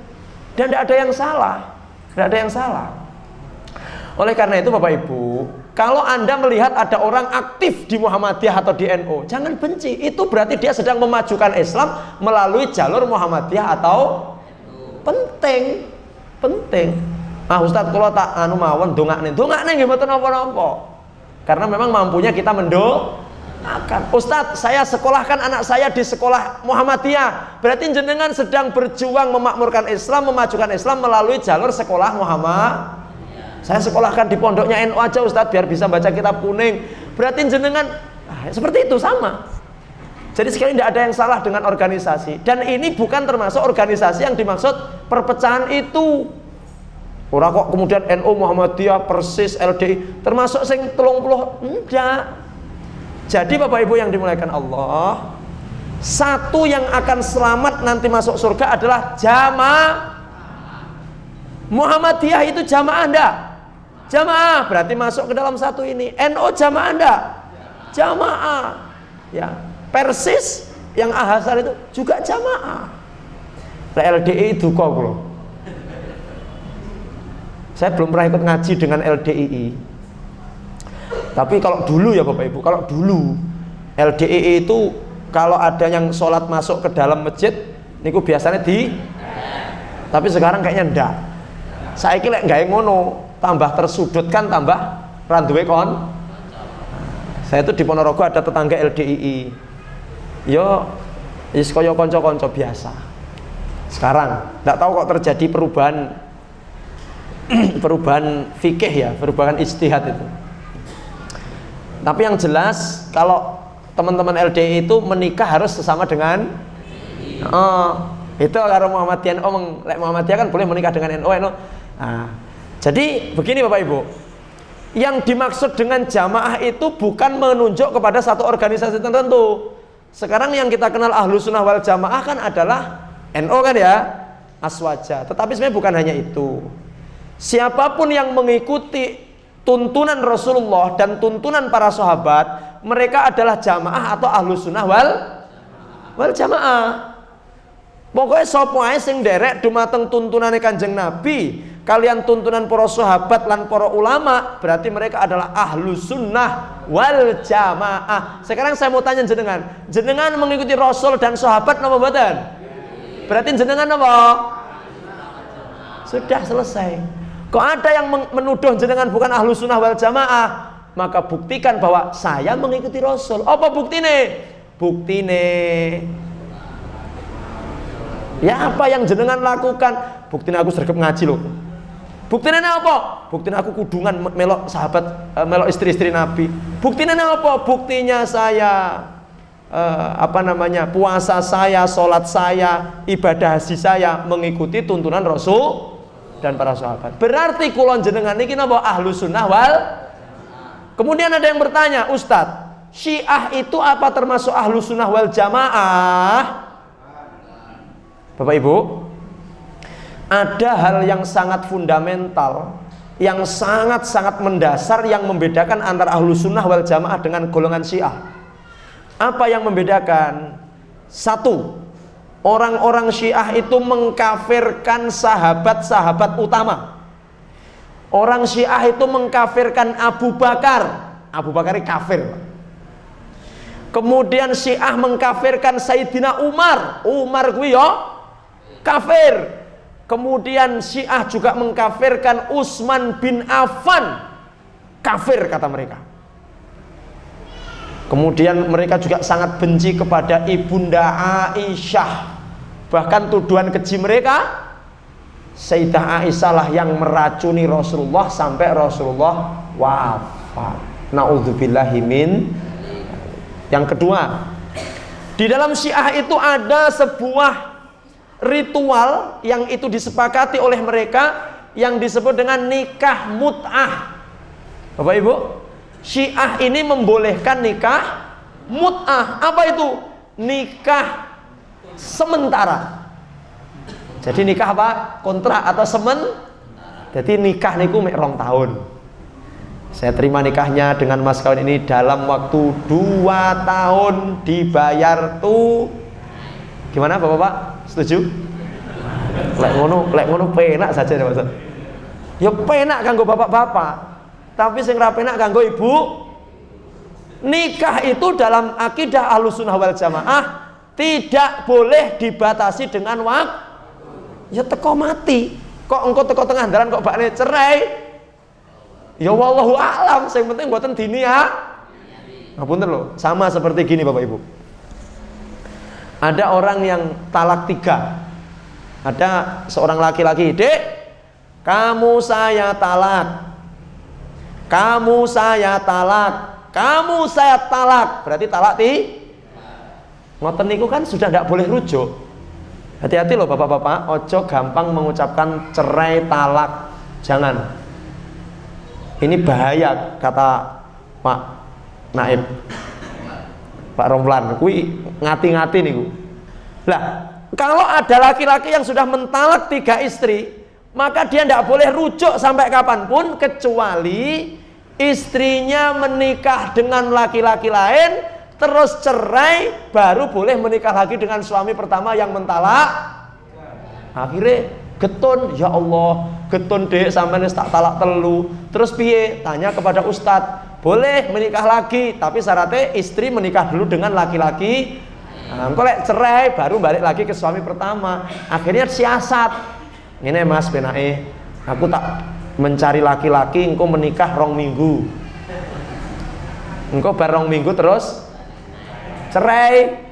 [SPEAKER 1] Dan tidak ada yang salah. Tidak ada yang salah. Oleh karena itu Bapak Ibu, kalau Anda melihat ada orang aktif di Muhammadiyah atau di NU, jangan benci. Itu berarti dia sedang memajukan Islam melalui jalur Muhammadiyah atau penting. Ah Ustadz kalau tak mawon dongakne nggih mboten napa-napa. Karena memang mampunya kita mendoakan. Ustadz, saya sekolahkan anak saya di sekolah Muhammadiyah. Berarti jenengan sedang berjuang memakmurkan Islam, memajukan Islam melalui jalur sekolah Muhammad. Saya sekolahkan di pondoknya NU aja Ustadz biar bisa baca kitab kuning. Berarti jenengan seperti itu sama. Jadi sekali tidak ada yang salah dengan organisasi. Dan ini bukan termasuk organisasi yang dimaksud perpecahan itu. Orang kok kemudian NU, Muhammadiyah, Persis, LDI termasuk sing 30 enggak. Jadi Bapak Ibu yang dimuliakan Allah, satu yang akan selamat nanti masuk surga adalah jamaah. Muhammadiyah itu jamaah enggak? Jamaah, berarti masuk ke dalam satu ini. NU jamaah enggak? Jamaah. Ya, Persis yang Ahasar itu juga jamaah. LDI duka kula. Saya belum pernah ikut ngaji dengan LDII. Tapi kalau dulu ya Bapak Ibu, kalau dulu LDII itu kalau ada yang sholat masuk ke dalam masjid, niku biasanya tapi sekarang kayaknya ndak. Saya kira nggak ngono, tambah tersudutkan, tambah randuwe kon. Saya itu di Ponorogo ada tetangga LDII. Yo, is koyo konco-konco biasa. Sekarang nggak tahu kok terjadi perubahan fikih ya, perubahan ijtihad itu. Tapi yang jelas kalau teman-teman LDI itu menikah harus sesama dengan itu kalau Muhammadiyah Muhammadiyah kan boleh menikah dengan NU. Nah, jadi begini Bapak Ibu, yang dimaksud dengan jamaah itu bukan menunjuk kepada satu organisasi tertentu. Sekarang yang kita kenal Ahlus Sunnah wal Jamaah kan adalah NU kan ya, aswaja. Tetapi sebenarnya bukan hanya itu. Siapapun yang mengikuti tuntunan Rasulullah dan tuntunan para sahabat, mereka adalah jamaah atau Ahlus Sunnah wal Jamaah. Pokoknya sapa ae sing nderek dumateng tuntunane Kanjeng Nabi, kalian tuntunan para sahabat lan para ulama, berarti mereka adalah Ahlus Sunnah wal Jamaah. Sekarang saya mau tanya jenengan mengikuti Rasul dan sahabat napa mboten? Berarti jenengan apa? Sudah selesai. Kok ada yang menuduh jenengan bukan Ahlus Sunnah wal Jamaah, maka buktikan bahwa saya mengikuti Rasul. Apa buktine? Buktine ya apa yang jenengan lakukan? Buktinya aku sergap ngaji loh. Buktinya apa? Buktinya aku kudungan melok sahabat, melok istri-istri Nabi. Buktinya apa? Buktinya saya puasa saya, sholat saya, ibadah haji saya mengikuti tuntunan Rasul dan para sahabat. Berarti kulon jenengan ini napa? Ahlus Sunnah wal. Kemudian ada yang bertanya, Ustadz, Syiah itu apa termasuk Ahlus Sunnah wal Jamaah? Bapak Ibu, ada hal yang sangat fundamental, yang sangat-sangat mendasar yang membedakan antara Ahlus Sunnah wal Jamaah dengan golongan Syiah. Apa yang membedakan? Satu, orang-orang Syiah itu mengkafirkan sahabat-sahabat utama. Orang Syiah itu mengkafirkan Abu Bakar. Abu Bakar kafir. Kemudian Syiah mengkafirkan Sayyidina Umar. Umar kuwi yo kafir. Kemudian Syiah juga mengkafirkan Utsman bin Affan. Kafir kata mereka. Kemudian mereka juga sangat benci kepada Ibunda Aisyah. Bahkan tuduhan keji mereka, Sayyidah Aisyah lah yang meracuni Rasulullah sampai Rasulullah wafat. Na'udzubillahi min. Yang kedua, di dalam Syiah itu ada sebuah ritual yang itu disepakati oleh mereka yang disebut dengan nikah mut'ah. Bapak Ibu, Syiah ini membolehkan nikah mut'ah. Apa itu? Nikah sementara. Jadi nikah apa? Kontrak atau Jadi nikah niku mek 2 tahun. Saya terima nikahnya dengan mas kawin ini dalam waktu 2 tahun, dibayar tuh. Gimana Bapak-bapak? Setuju? Lek ngono penak saja Mas. Ya penak kanggo bapak-bapak. Tapi sing ra penak kanggo ibu. Nikah itu dalam akidah Ahlussunnah wal Jamaah tidak boleh dibatasi dengan waktu. Ya teko mati. Kok engko teko tengah dalan kok bakne cerai? Ya wallahu a'lam, sing penting mboten dini ya. Ngapunten lho, sama seperti gini Bapak Ibu. Ada orang yang talak 3. Ada seorang laki-laki, "Dek, kamu saya talak. Kamu saya talak. Kamu saya talak." Berarti talak ngoten niku kan sudah tidak boleh rujuk. Hati-hati loh bapak-bapak, ojo gampang mengucapkan cerai talak. Jangan. Ini bahaya, kata Pak Naib, Pak Romlan, kui ngati-ngati nih. Lah, kalau ada laki-laki yang sudah mentalak 3 istri, maka dia tidak boleh rujuk sampai kapanpun kecuali istrinya menikah dengan laki-laki lain, terus cerai, baru boleh menikah lagi dengan suami pertama yang mentalak. Akhirnya getun, ya Allah, getun dek sampai tak talak telu. Terus piye? Tanya kepada ustadz, boleh menikah lagi, tapi syaratnya istri menikah dulu dengan laki-laki. Nah, engko lek cerai baru balik lagi ke suami pertama. Akhirnya siasat. Ini Mas benae, aku tak mencari laki-laki, engko menikah 2 minggu. Engko bar 2 minggu terus cerai.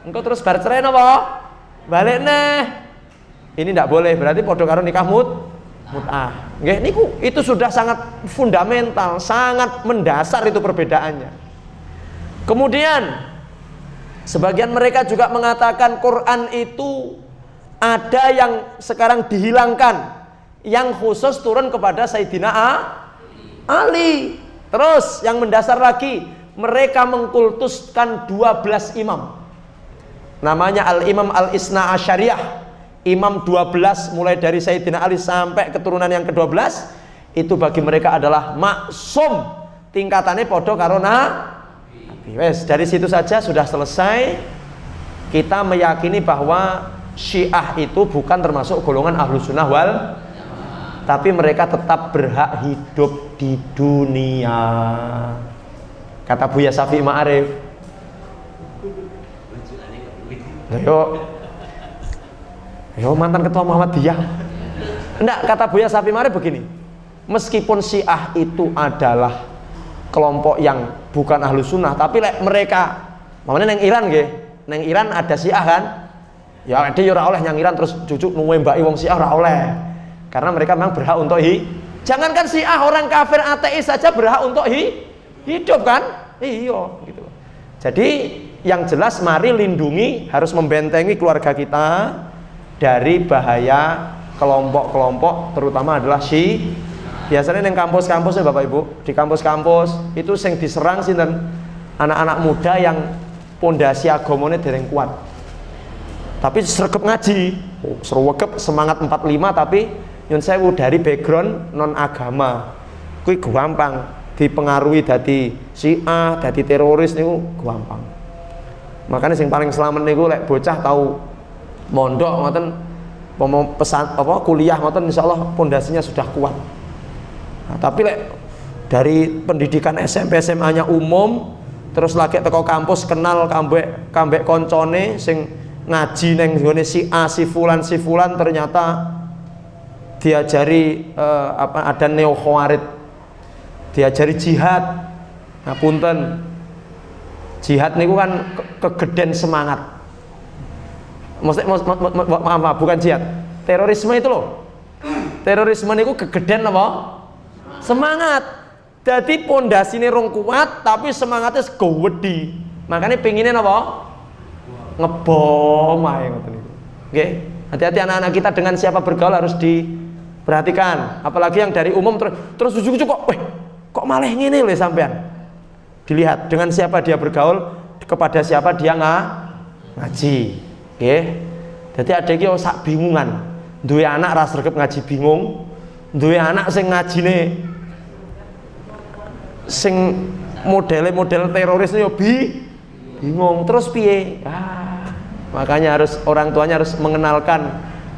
[SPEAKER 1] Engko terus bar cerai napa? Balik neh. Ini tidak boleh, berarti podo karo nikah mut'ah. Nggih niku itu sudah sangat fundamental, sangat mendasar itu perbedaannya. Kemudian sebagian mereka juga mengatakan Quran itu ada yang sekarang dihilangkan, yang khusus turun kepada Sayyidina Ali. Terus yang mendasar lagi, mereka mengkultuskan 12 imam. Namanya Al-Imam Al-Isna Asyariyah. Imam 12 mulai dari Sayyidina Ali sampai keturunan yang ke-12 itu bagi mereka adalah maksum, tingkatannya podo karo Nabi. Wes, dari situ saja sudah selesai. Kita meyakini bahwa Syiah itu bukan termasuk golongan Ahlussunnah wal, tapi mereka tetap berhak hidup di dunia. Kata Buya Syafi'i Ma'arif. Yo mantan ketua Muhammadiyah. Enggak, kata Buya Syafi'i Ma'arif begini. Meskipun Syiah itu adalah kelompok yang bukan Ahlussunnah, tapi mereka mamane neng Iran nggih. Neng Iran ada Syiah kan? Ya ada ora oleh nyang Iran terus cucuk nuwembaki wong Syiah ora oleh. Karena mereka memang berhak untuk jangankan Syiah, orang kafir ateis saja berhak untuk hidup kan? Iya gitu. Jadi yang jelas mari lindungi, harus membentengi keluarga kita dari bahaya kelompok-kelompok, terutama adalah biasanya di kampus-kampus ya Bapak Ibu, di kampus-kampus itu sing diserang sinten anak-anak muda yang pondasi agamanya dereng kuat, tapi sregep ngaji, sregep semangat 45, tapi nyun sewu dari background non agama, kuwi gampang dipengaruhi dadi Syiah, dadi teroris niku gampang. Makanya sing paling selamat niku lek bocah tahu mondok ngoten pesan apa kuliah ngoten insyaallah pondasinya sudah kuat. Nah, tapi lek dari pendidikan SMP SMA-nya umum terus lagi teko kampus kenal kambek koncone sing ngaji neng nggone si A si fulan ternyata diajari ada neo khawarid, diajari jihad. Nah punten, jihad niku kan kegeden semangat. Maaf, bukan jihad, terorisme itu loh. Terorisme niku kegeden apa? Semangat. Jadi pondasine rong kuat tapi semangatnya segede. Makanya pengennya apa? Ngebom ae ngoten niku. Nggih. Hati-hati anak-anak kita dengan siapa bergaul harus diperhatikan. Apalagi yang dari umum terus ujuk-ujuk kok malah ngene lho sampean. Dilihat dengan siapa dia bergaul, kepada siapa dia ngaji. Nggih. Dadi adek iki sak bingungan. Duwe anak ra sregep ngaji bingung, duwe anak sing ngajine sing model teroris yo bingung. Terus piye? Makanya orang tuanya harus mengenalkan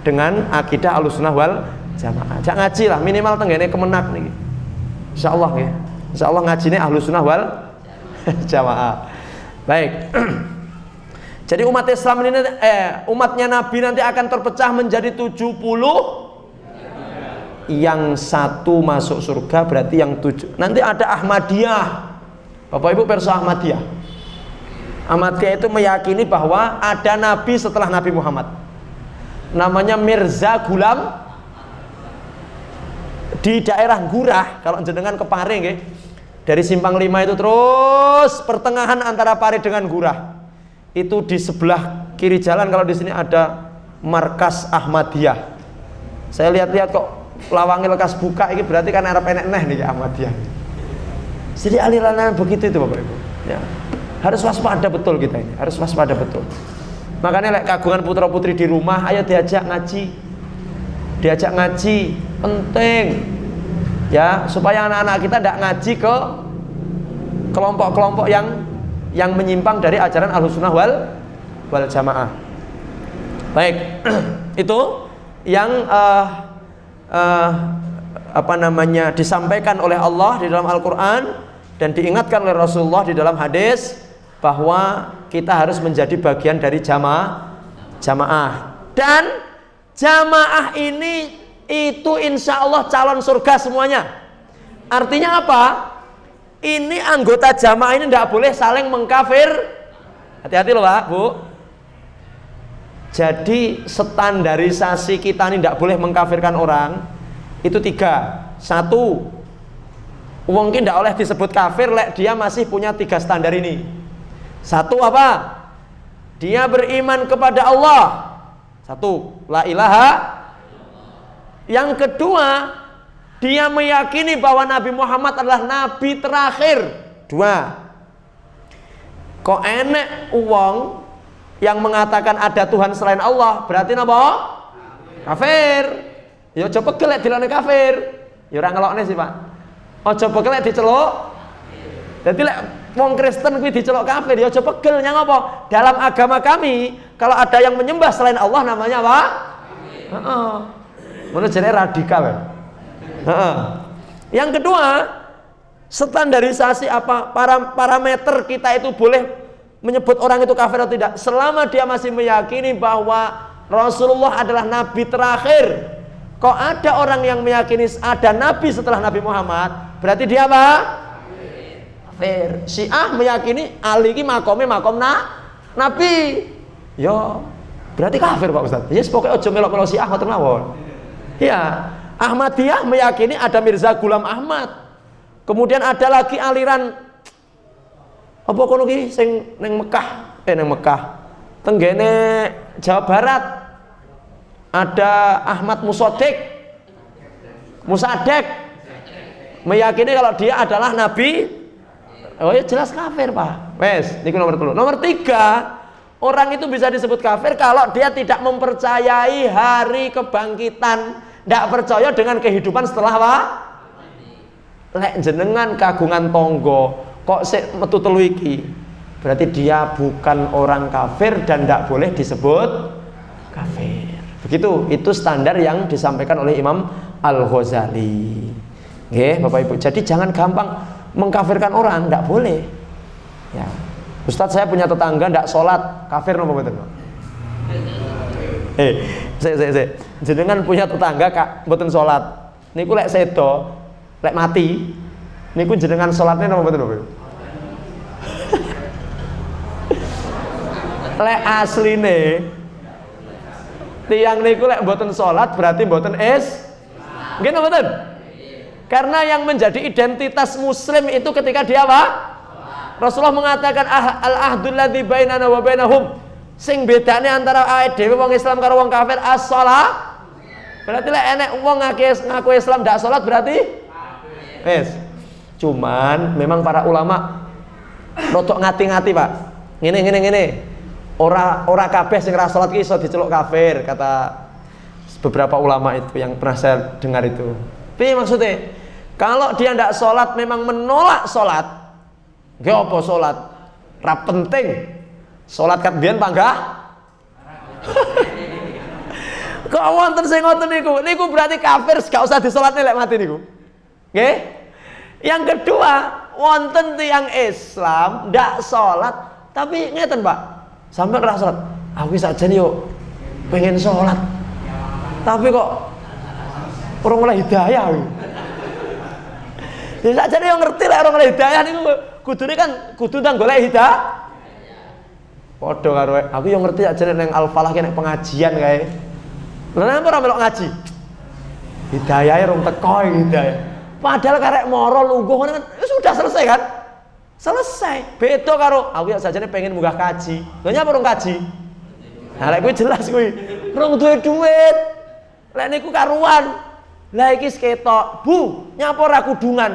[SPEAKER 1] dengan akidah Ahlussunnah wal Jamaah. Jak ngaji lah minimal tenggene kemenak niki. Insyaallah ya. Insyaallah ngajine Ahlussunnah wal Jamaah. Baik. Jadi umat Islam ini umatnya Nabi nanti akan terpecah menjadi 70. Yang satu masuk surga berarti yang 7. Nanti ada Ahmadiyah. Bapak Ibu perso Ahmadiyah. Ahmadiyah itu meyakini bahwa ada nabi setelah Nabi Muhammad. Namanya Mirza Gulam di daerah Gurah. Kalau jenengan ke Pare nggih. Dari Simpang 5 itu terus pertengahan antara Pare dengan Gurah. Itu di sebelah kiri jalan kalau di sini ada markas Ahmadiyah. Saya lihat-lihat kok lawangi lekas buka ini berarti kan arep enek neh nih Ahmadiyah. Jadi aliran begitu itu Bapak Ibu. Ya. Harus waspada betul kita ini, harus waspada betul. Makanya kagungan putra-putri di rumah, ayo diajak ngaji. Diajak ngaji penting. Ya, supaya anak-anak kita tidak ngaji ke kelompok-kelompok yang menyimpang dari ajaran Ahlussunnah wal Jamaah. Baik, itu yang disampaikan oleh Allah di dalam Al-Quran dan diingatkan oleh Rasulullah di dalam hadis bahwa kita harus menjadi bagian dari jamaah. Dan jamaah ini itu insya Allah calon surga semuanya. Artinya apa? Ini anggota jamaah ini tidak boleh saling mengkafir. Hati-hati loh Pak, Bu. Jadi standarisasi kita ini tidak boleh mengkafirkan orang. Itu 3. 1, mungkin tidak oleh disebut kafir lek dia masih punya 3 standar ini. 1 apa? Dia beriman kepada Allah. 1, la ilaha. Yang kedua, dia meyakini bahwa Nabi Muhammad adalah nabi terakhir. 2, kok enek uang yang mengatakan ada Tuhan selain Allah, berarti napa? Kafir. Ya coba kelek dilane kafir. Ya ora ngelokne sih, Pak. Aja bekelek diceluk. Dadi lek wong Kristen kuwi diceluk kafir, ya aja pegel nyang apa? Dalam agama kami, kalau ada yang menyembah selain Allah namanya apa? Heeh. Menurut jadi radikal. Heeh. Yang kedua, standarisasi apa? Parameter kita itu boleh menyebut orang itu kafir atau tidak selama dia masih meyakini bahwa Rasulullah adalah nabi terakhir. Kok ada orang yang meyakini ada nabi setelah Nabi Muhammad, berarti dia apa? Kafir. Syiah meyakini Ali ini makom nabi. Yo, berarti kafir Pak Ustaz. Yes, pokoknya ojo melok-melok Syiah ngoten mawon. Ya, Ahmadiyah meyakini ada Mirza Gulam Ahmad. Kemudian ada lagi aliran apa kono ki sing ning Mekah, tenggene Jawa Barat. Ada Ahmad Musaddiq meyakini kalau dia adalah nabi. Oh ya jelas kafir Pak. Wes, niku nomor 3. Nomor 3, orang itu bisa disebut kafir kalau dia tidak mempercayai hari kebangkitan, tidak percaya dengan kehidupan setelah apa? Lek jenengan kagungan tonggo kok sik metu telu iki, berarti dia bukan orang kafir dan tidak boleh disebut kafir. Begitu, itu standar yang disampaikan oleh Imam Al-Ghazali. Nggih, Bapak Ibu. Jadi jangan gampang mengkafirkan orang, tidak boleh. Ya. Ustadz, saya punya tetangga tidak sholat, kafir napa mboten? Saya jenengan punya tetangga kak mboten sholat. Niku lek sedo, lek mati, niku jenengan sholatnya napa mboten, Bapak? Lek asline tiang niku lek mboten salat berarti mboten nggih napa mboten? Karena yang menjadi identitas muslim itu ketika dia apa? Rasulullah mengatakan al-ahdul ladzi bainana wa bainahum Sing bedane antara awake dhewe wong Islam karo wong kafir as-shalah. Berarti lek enek wong ngaku Islam ndak salat berarti wis. Cuman memang para ulama rodok ngati-ngati, Pak. Ngene. Ora kabeh sing ora salat ki iso diceluk kafir, kata beberapa ulama itu yang pernah saya dengar itu. Piye maksudnya? Kalau dia ndak salat memang menolak salat. Nggih apa salat? Ra penting. Salat kat biyen panggah. Kok wonten sing ngoten niku? Niku berarti kafir, gak usah disolatne lek mati niku. Nggih? Yang kedua, wonten tiyang Islam ndak salat, tapi ngeten, Pak. Sampai ora salat. Aku sakjane yo pengen salat. Tapi kok ora oleh hidayah. Ya sakjane yo ngerti lek ora oleh hidayah niku kudune kan kudu nang golek hidayah. Padha karo aku yo ngerti sakjane nang Al-Falah kene pengajian kae. Lha napa ora melok ngaji? Hidayahe rung teko hidayah. Padahal karek moro lungguh kan sudah selesai kan? Selesai. Beda karo aku ya sajane pengen munggah kaji. Lha nyapa rung kaji? Nah lek kuwi jelas kuwi. Rung duwe duit. Lek niku karuan. Lah iki ketok, Bu, nyapa ora kudungan?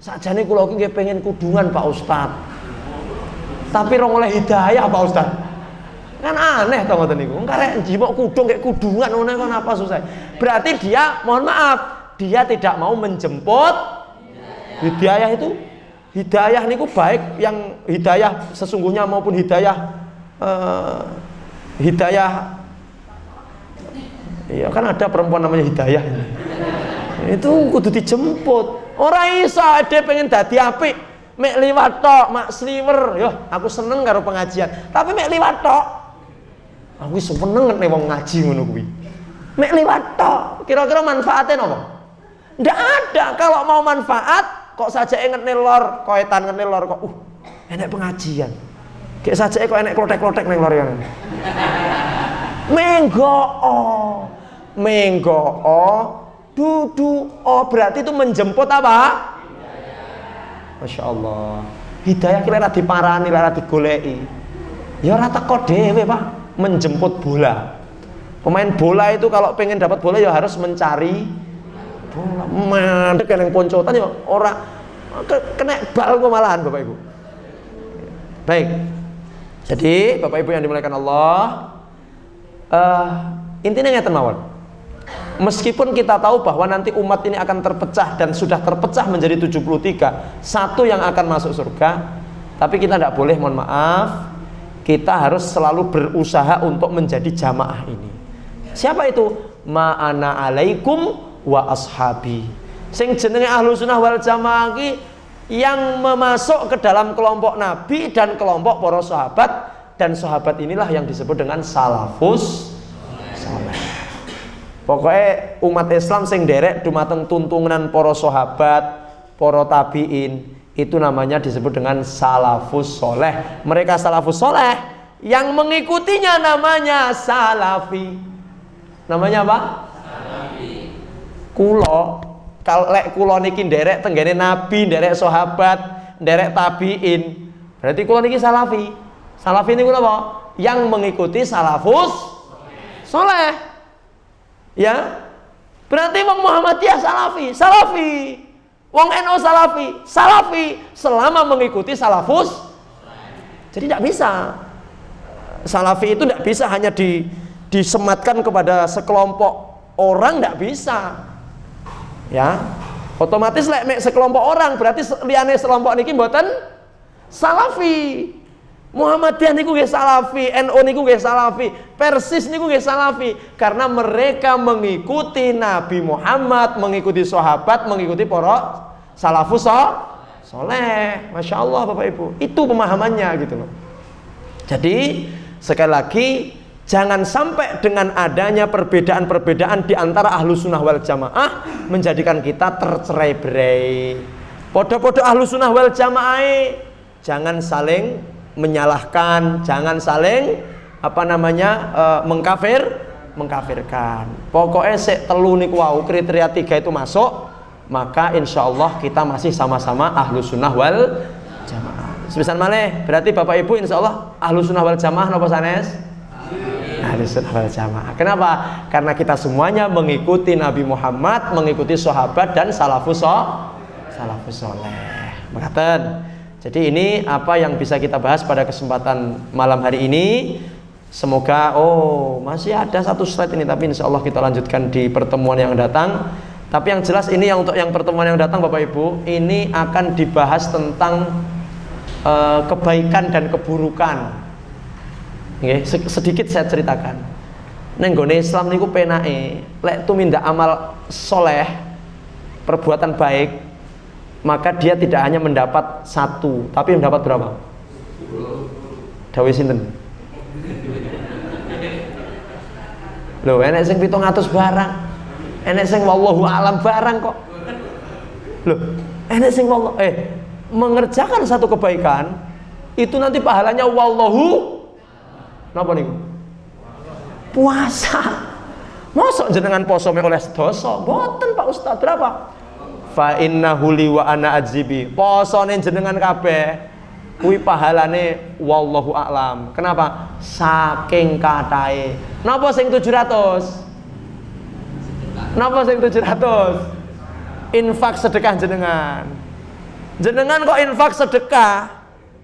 [SPEAKER 1] Sakjane kula iki nggih pengen kudungan Pak Ustaz. Tapi rong oleh hidayah Pak Ustaz. Kan aneh to ngoten niku. Karek njimok kudung kayak kudungan ngono kan apa susah. Berarti dia mohon maaf, dia tidak mau menjemput hidayah itu. Hidayah niku baik yang hidayah sesungguhnya maupun hidayah iya kan ada perempuan namanya Hidayah. Itu kudu dijemput. Ora iso ade pengen dadi apik, mek liwat tok, mak sliwer. Yo, aku seneng karo pengajian. Tapi mek liwat tok. Aku seneng nek wong ngaji ngono kuwi. Mek liwat tok. Kira-kira manfaatnya napa? Ndak ada. Kalau mau manfaat kok saja ngetne lor, koetan ngetne lor kok enek pengajian. Kayak saja kok enek klotek-klotek ning lor yang. Menggo dudu berarti itu menjemput apa? Masya Allah. Hidayah kira diparani, ora digoleki. Ya ora teko dhewe, Pak. Menjemput bola. Pemain bola itu kalau pengen dapat bola ya harus mencari bola. Mandek yang poncotan ya ora kena bal kok malahan, Bapak Ibu. Baik. Jadi, Bapak Ibu yang dimuliakan Allah, intinya ngeten mawon. Meskipun kita tahu bahwa nanti umat ini akan terpecah dan sudah terpecah menjadi 73, satu yang akan masuk surga, tapi kita tidak boleh, mohon maaf, kita harus selalu berusaha untuk menjadi jamaah ini. Siapa itu? Ma'ana alaikum wa ashabi. Sing jenenge ahlu sunnah wal jamaah ki yang memasuk ke dalam kelompok Nabi dan kelompok para sahabat, dan sahabat inilah yang disebut dengan salafus saleh. Pokoknya umat Islam sing derek dumateng tuntunan para sahabat, para tabiin, itu namanya disebut dengan salafus soleh. Mereka salafus soleh, yang mengikutinya namanya salafi. Namanya apa? Salafi. Kalau kulo niki derek tenggene Nabi, derek sahabat, derek tabiin, berarti kulo niki salafi. Salafi niku napa? Yang mengikuti salafus soleh. Ya, berarti wong Muhammadiyah salafi, wong NU salafi, selama mengikuti salafus. Jadi tidak bisa, salafi itu tidak bisa hanya disematkan kepada sekelompok orang, tidak bisa. Ya, otomatis lek sekelompok orang berarti liyane sekelompok niki mboten salafi. Muhammadiyah niku nggih salafi, NU niku nggih salafi, Persis niku nggih salafi, karena mereka mengikuti Nabi Muhammad, mengikuti sahabat, mengikuti para salafus soleh. Masya Allah Bapak Ibu, itu pemahamannya gitu loh. Jadi sekali lagi, jangan sampai dengan adanya perbedaan-perbedaan di antara ahlu sunnah wal jamaah menjadikan kita tercerai-berai. Podo-podo ahlu sunnah wal jamaah, jangan saling menyalahkan, jangan saling mengkafirkan. Pokoknya sek telu niku wau, kriteria 3 itu masuk, maka insya Allah kita masih sama-sama ahlu sunnah wal jamaah. Sepisan malih, berarti Bapak Ibu insya Allah ahlu sunnah wal jamaah napa sanes? Ahlussunnah wal Jamaah. Kenapa? Karena kita semuanya mengikuti Nabi Muhammad, mengikuti sahabat dan salafus soleh. Makaten. Jadi ini apa yang bisa kita bahas pada kesempatan malam hari ini. Semoga masih ada satu slide ini, tapi insya Allah kita lanjutkan di pertemuan yang datang. Tapi yang jelas ini untuk yang pertemuan yang datang Bapak Ibu, ini akan dibahas tentang kebaikan dan keburukan. Sedikit saya ceritakan. Nenggone Islam niku penake lek tumindak amal soleh, perbuatan baik, maka dia tidak hanya mendapat 1, tapi mendapat berapa? Dawe sinten? Loh, enek sing 700 barang, enek sing wallahu alam barang kok. Loh, enek sing mengerjakan satu kebaikan itu nanti pahalanya wallahu napa niku? Puasa. Mosok jenengan poso oleh dosa? Mboten Pak Ustaz, berapa? Fa innahu li wa ana adzibi. Posone jenengan kabeh kuwi pahalane wallahu a'lam. Kenapa? Saking katahe. Napa sing 700? Napa sing 700? Infak sedekah jenengan. Jenengan kok infak sedekah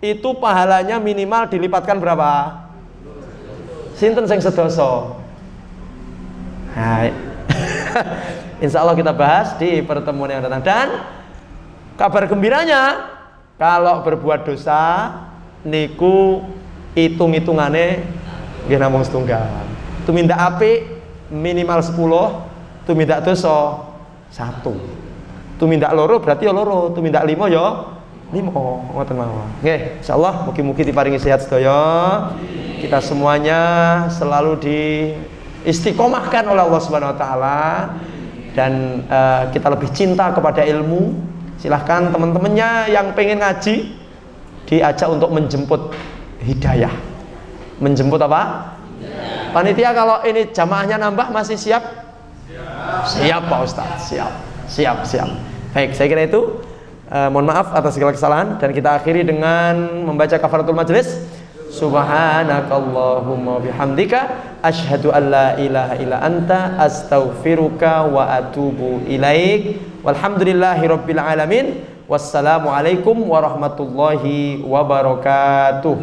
[SPEAKER 1] itu pahalanya minimal dilipatkan berapa? Sinten sing sedoso? Hai. Insya Allah kita bahas di pertemuan yang datang. Dan kabar gembiranya, kalau berbuat dosa niku hitung-hitungane nggih namung setunggal. Tumindak apik minimal 10, tumindak dosa 1. Tumindak loro berarti ya loro, tumindak 5 ya 5. Ngoten mawon. Nggih, insyaallah mugi-mugi diparingi sehat sedaya. Kita semuanya selalu diistiqomahkan oleh Allah Subhanahu wa taala dan kita lebih cinta kepada ilmu. Silahkan teman-temannya yang pengen ngaji diajak untuk menjemput hidayah. Menjemput apa? Panitia kalau ini jamaahnya nambah masih siap? Siap Pak Ustadz, siap. Baik, saya kira itu. Mohon maaf atas segala kesalahan dan kita akhiri dengan membaca kafaratul majelis. Subhanakallahumma bihamdika asyhadu an la ilaha illa anta astaghfiruka wa atubu ilaik. Walhamdulillahirabbil alamin. Wassalamualaikum warahmatullahi wabarakatuh.